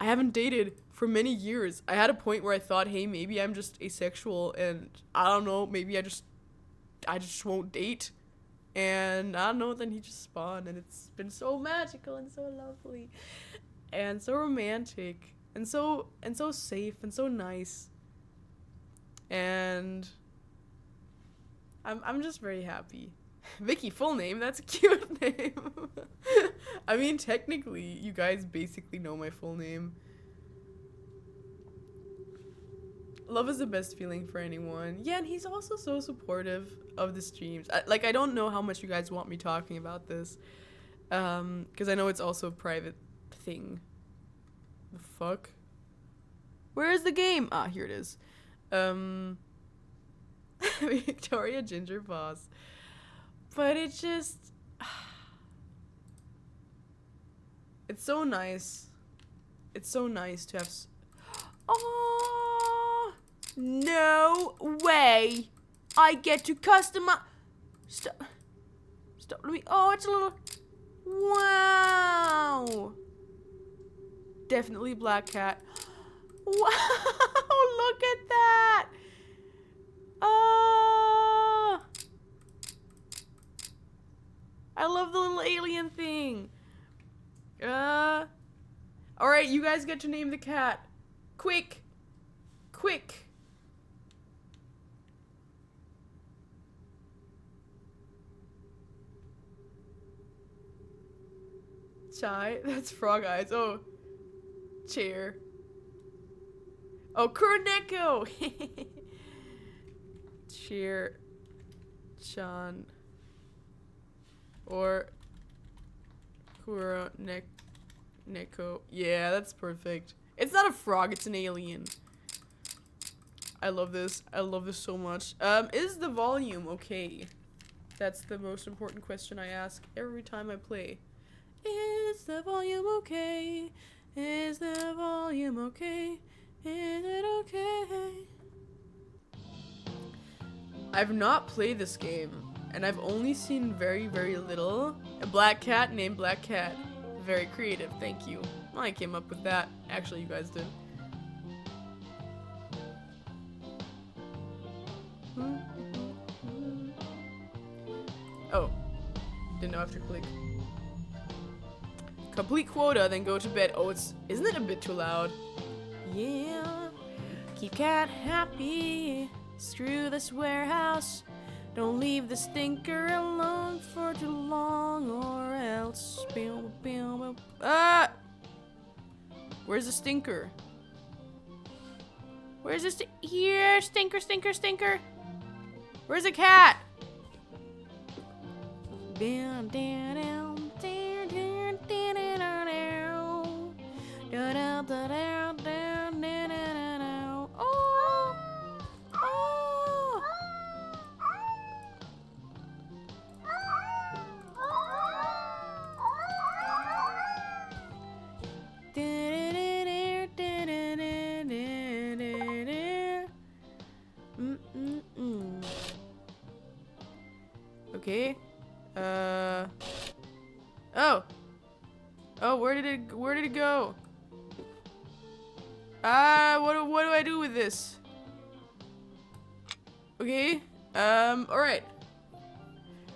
haven't dated for many years. I had a point where I thought, hey, maybe I'm just asexual, and I don't know, maybe I just won't date. And I don't know, then he just spawned, and it's been so magical and so lovely and so romantic and so safe and so nice. And I'm just very happy. Vicky, full name, that's a cute name. I mean, technically, you guys basically know my full name. Love is the best feeling for anyone. Yeah, and he's also so supportive of the streams. I don't know how much you guys want me talking about this. Because I know it's also a private thing. The fuck? Where is the game? Ah, here it is. Victoria Ginger Boss. But it just... It's so nice. It's so nice to have... Oh, no way. I get to customize... Stop. Let me... Oh, it's a little... Wow. Definitely black cat. Wow, look at that. Oh. I love the little alien thing. Alright, you guys get to name the cat. Quick. Chai? That's Frog Eyes. Oh. Chair. Oh, Kuroneko! Chair. Chan. Or Kuroneko. Yeah, that's perfect. It's not a frog, it's an alien. I love this. I love this so much. Is the volume okay? That's the most important question I ask every time I play. Is the volume okay? Is the volume okay? Is it okay? I've not played this game, and I've only seen very, very little. A black cat named Black Cat. Very creative, thank you. I came up with that. Actually, you guys did. Oh. Didn't know I have to click. Complete quota, then go to bed. Oh, isn't it a bit too loud? Yeah. Keep cat happy. Screw this warehouse. Don't leave the stinker alone for too long, or else. Ah! Where's the stinker? Where's this? Here, stinker. Where's the cat? Okay. Oh, where did it go? What do I do with this? Okay. Alright.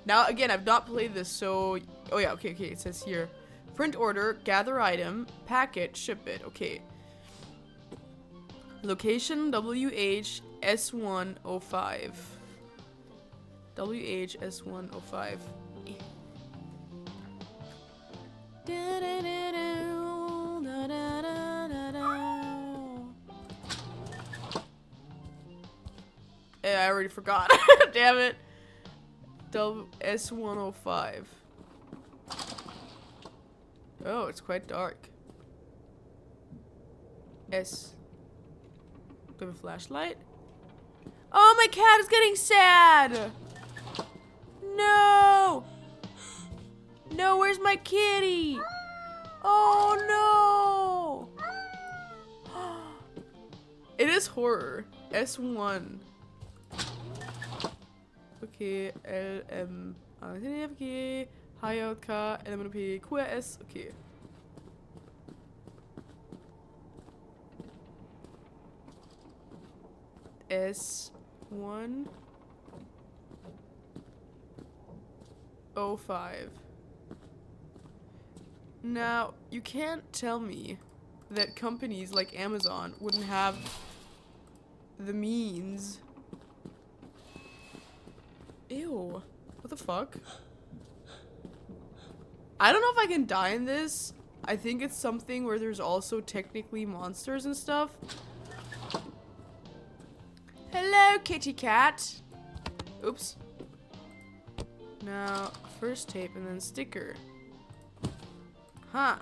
Now, again, I've not played this, so... Oh, yeah, okay, it says here. Print order, gather item, packet, ship it. Okay. Location, WHS105. WHS105. I already forgot. Damn it. S105. Oh, it's quite dark. S. Do I have a flashlight? Oh, my cat is getting sad! No! No, where's my kitty? Oh no! It is horror. S1. Okay, LM. Okay. Hideout K, LMNP, QRS. Okay. S1 05. Now, you can't tell me that companies like Amazon wouldn't have the means. Ew. What the fuck? I don't know if I can die in this. I think it's something where there's also technically monsters and stuff. Hello, kitty cat. Oops. Now, first tape and then sticker. Huh.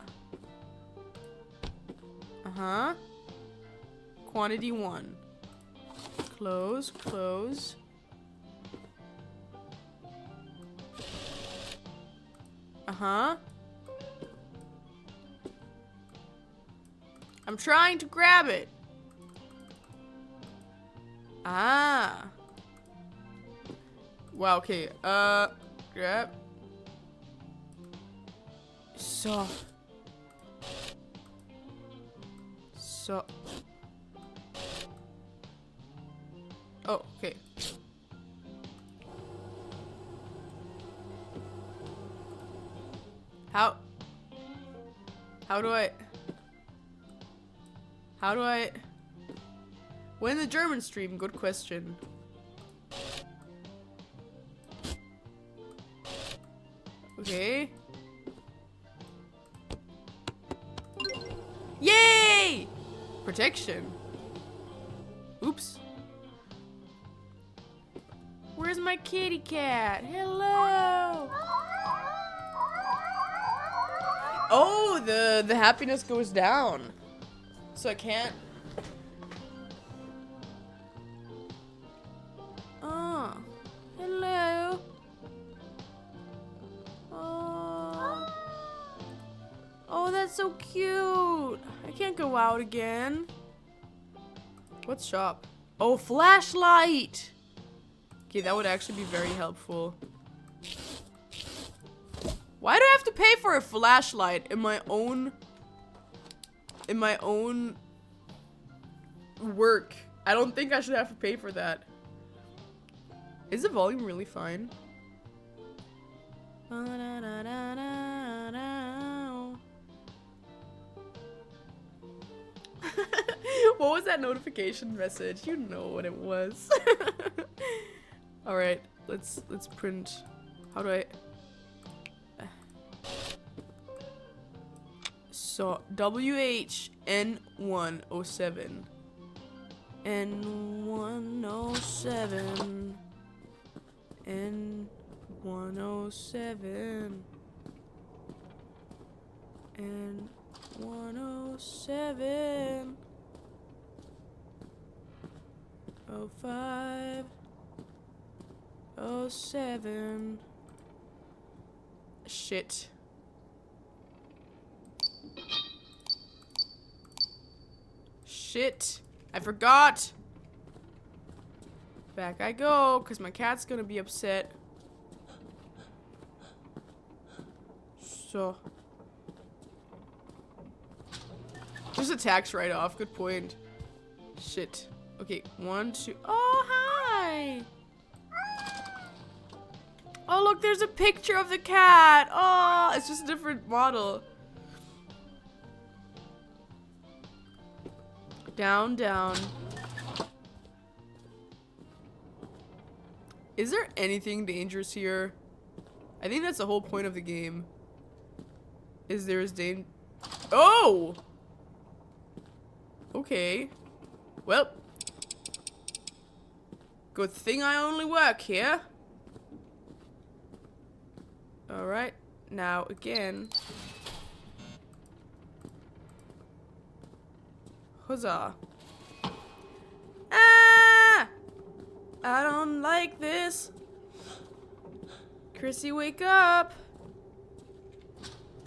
Uh-huh. Quantity 1. Close, close. Uh-huh. I'm trying to grab it. Ah. Wow, okay. Grab. So. Oh, okay. How do I when the German stream? Good question. Okay. Yay! Protection. Oops. Where's my kitty cat? Hello. Oh, the happiness goes down. So I can't. Oh, hello. Oh. Oh, that's so cute. I can't go out again. What's shop? Oh, flashlight. Okay, that would actually be very helpful. Why do I have to pay for a flashlight in my own work? I don't think I should have to pay for that. Is the volume really fine? What was that notification message? You know what it was. All right, let's print. How do I? So WHN107. N107. N107. N107. 05. 07. Shit. Shit. I forgot. Back I go, because my cat's gonna be upset. So. Just attacks right off. Good point. Shit. Okay, 1, 2. Oh, hi. Oh, look, there's a picture of the cat. Oh, it's just a different model. Down, down. Is there anything dangerous here? I think that's the whole point of the game. Is there's Oh! Okay. Well. Good thing I only work here. Alright, now again. Huzzah. Ah! I don't like this. Chrissy, wake up.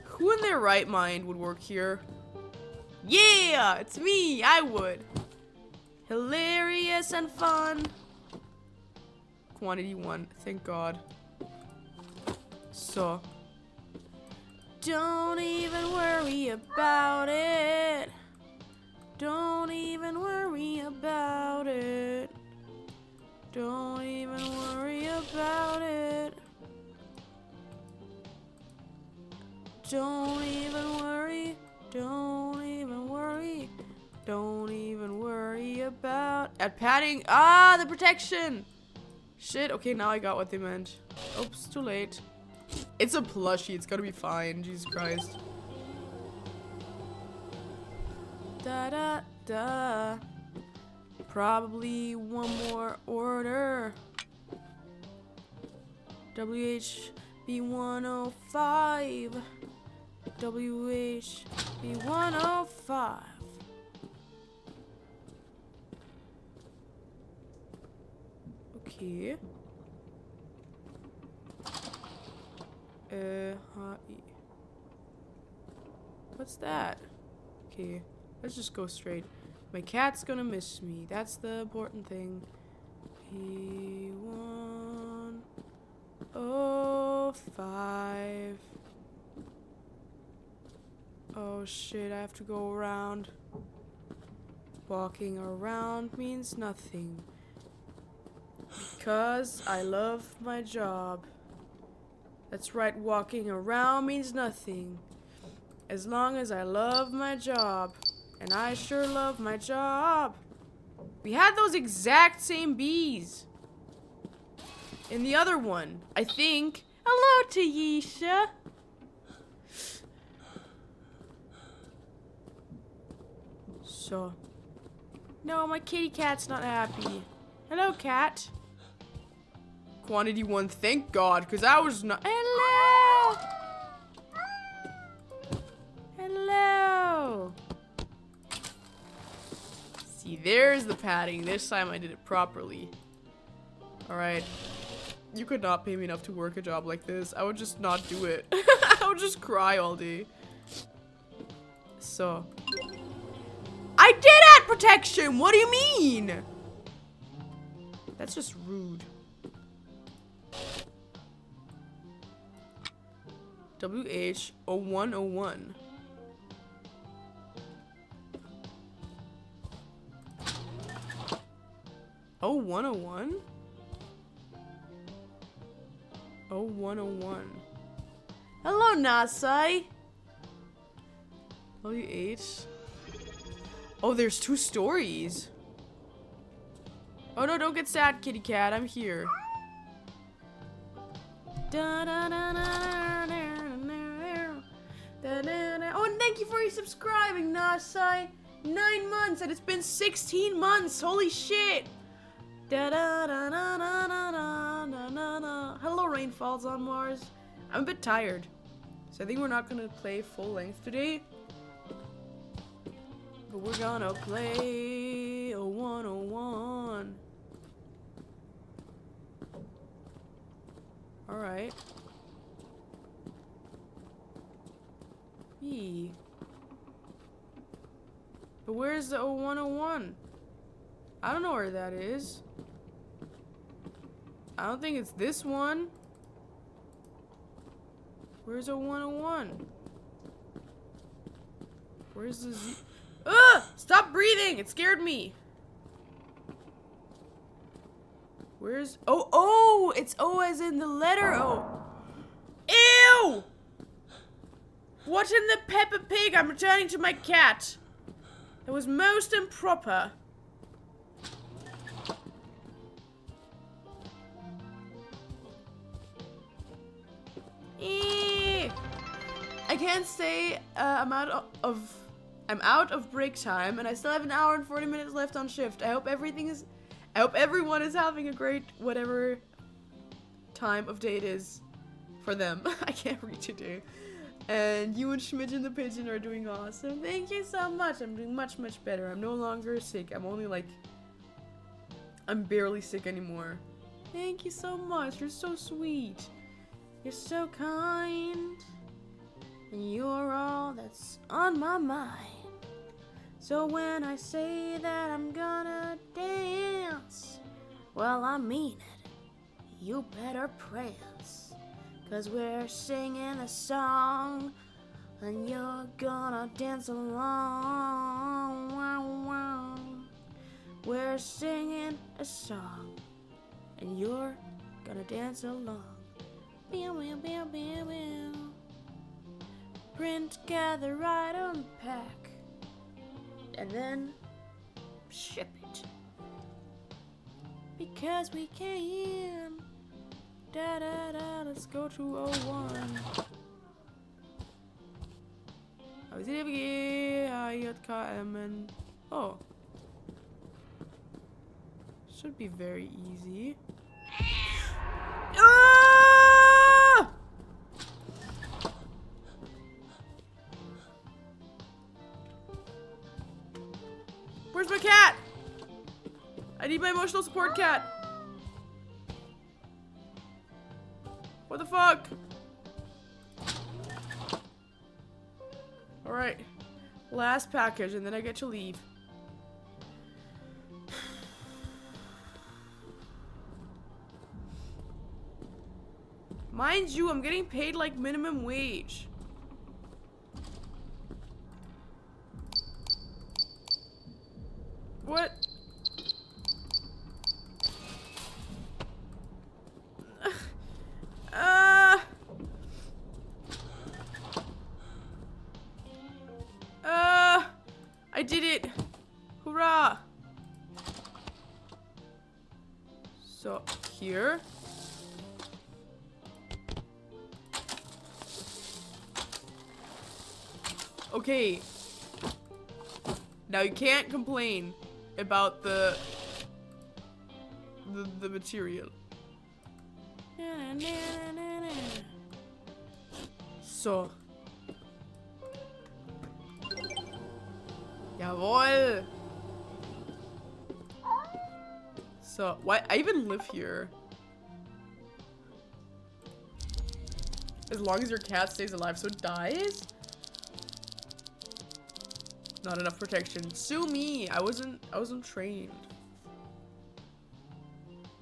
Who in their right mind would work here? Yeah, it's me. I would. Hilarious and fun. Quantity 1. Thank God. So. Don't even worry about it. Don't even worry about it. Don't even worry about it. Don't even worry. Don't even worry. Don't even worry about padding. Ah, the protection. Shit. Okay, now I got what they meant. Oops, too late. It's a plushie. It's gonna be fine. Jesus Christ. Da da da. Probably one more order. WHB 105. WHB 105. Okay. HE. What's that? Okay, let's just go straight. My cat's gonna miss me. That's the important thing. P105. Oh shit, I have to go around. Walking around means nothing. Because I love my job. That's right, walking around means nothing. As long as I love my job. And I sure love my job. We had those exact same bees. In the other one, I think. Hello, Taisha. So. No, my kitty cat's not happy. Hello, cat. Quantity 1, thank God, because I was not. Hello! Hello! See, there's the padding. This time I did it properly. Alright. You could not pay me enough to work a job like this. I would just not do it. I would just cry all day. So. I did add protection! What do you mean? That's just rude. WH0101. Oh, 101? Oh, 101. Hello, Nasai. WH. Oh, there's 2 stories. Oh no, don't get sad, kitty cat. I'm here. Oh, and thank you for subscribing, Nasai. 9 months, and it's been 16 months. Holy shit. Hello, Rain Falls on Mars. I'm a bit tired, so I think we're not gonna play full length today. But we're gonna play a 101. Alright. Yee. But where's the 0101? I don't know where that is. I don't think it's this one. Where's 0101? Where's the Z? Ugh! Stop breathing! It scared me. Where's... Oh! It's O as in the letter O. Ew! What in the Peppa Pig? I'm returning to my cat. It was most improper. I can't say I'm out of break time, and I still have an hour and 40 minutes left on shift. I hope I hope everyone is having a great whatever time of day it is for them. I can't read today. And you and Schmidgen the Pigeon are doing awesome. Thank you so much. I'm doing much, much better. I'm no longer sick. I'm barely sick anymore. Thank you so much. You're so sweet. You're so kind. And you're all that's on my mind. So when I say that I'm gonna dance, well, I mean it. You better prance. 'Cause we're singing a song, and you're gonna dance along. Wow, wow. We're singing a song, and you're gonna dance along. Meow, meow, meow, meow, meow. Print, gather, write, unpack, and then ship it. Because we can. Da da da, let's go to 01. IJKM. Oh. Should be very easy. Ah! Where's my cat? I need my emotional support cat. What the fuck? Alright. Last package, and then I get to leave. Mind you, I'm getting paid like minimum wage. What? I did it! Hurrah! So, here. Okay. Now you can't complain about the material. So. Jawohl! So, why? I even live here. As long as your cat stays alive, so it dies? Not enough protection. Sue me! I wasn't trained.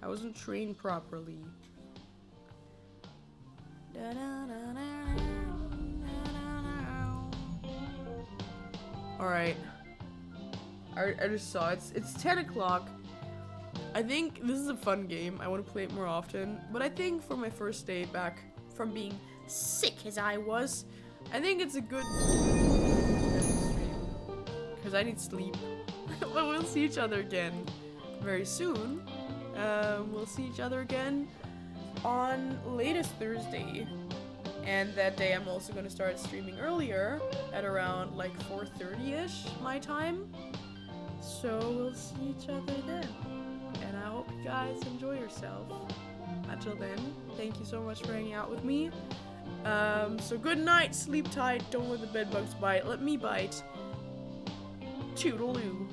I wasn't trained properly. Alright. I just saw it's 10 o'clock. I think this is a fun game. I want to play it more often. But I think for my first day back from being sick as I was, I think it's a good stream. Because I need sleep. But we'll see each other again very soon. We'll see each other again on latest Thursday. And that day I'm also going to start streaming earlier at around like 4:30ish my time. So we'll see each other then. And I hope you guys enjoy yourself. Until then, thank you so much for hanging out with me. So good night, sleep tight, don't let the bed bugs bite. Let me bite. Toodaloo.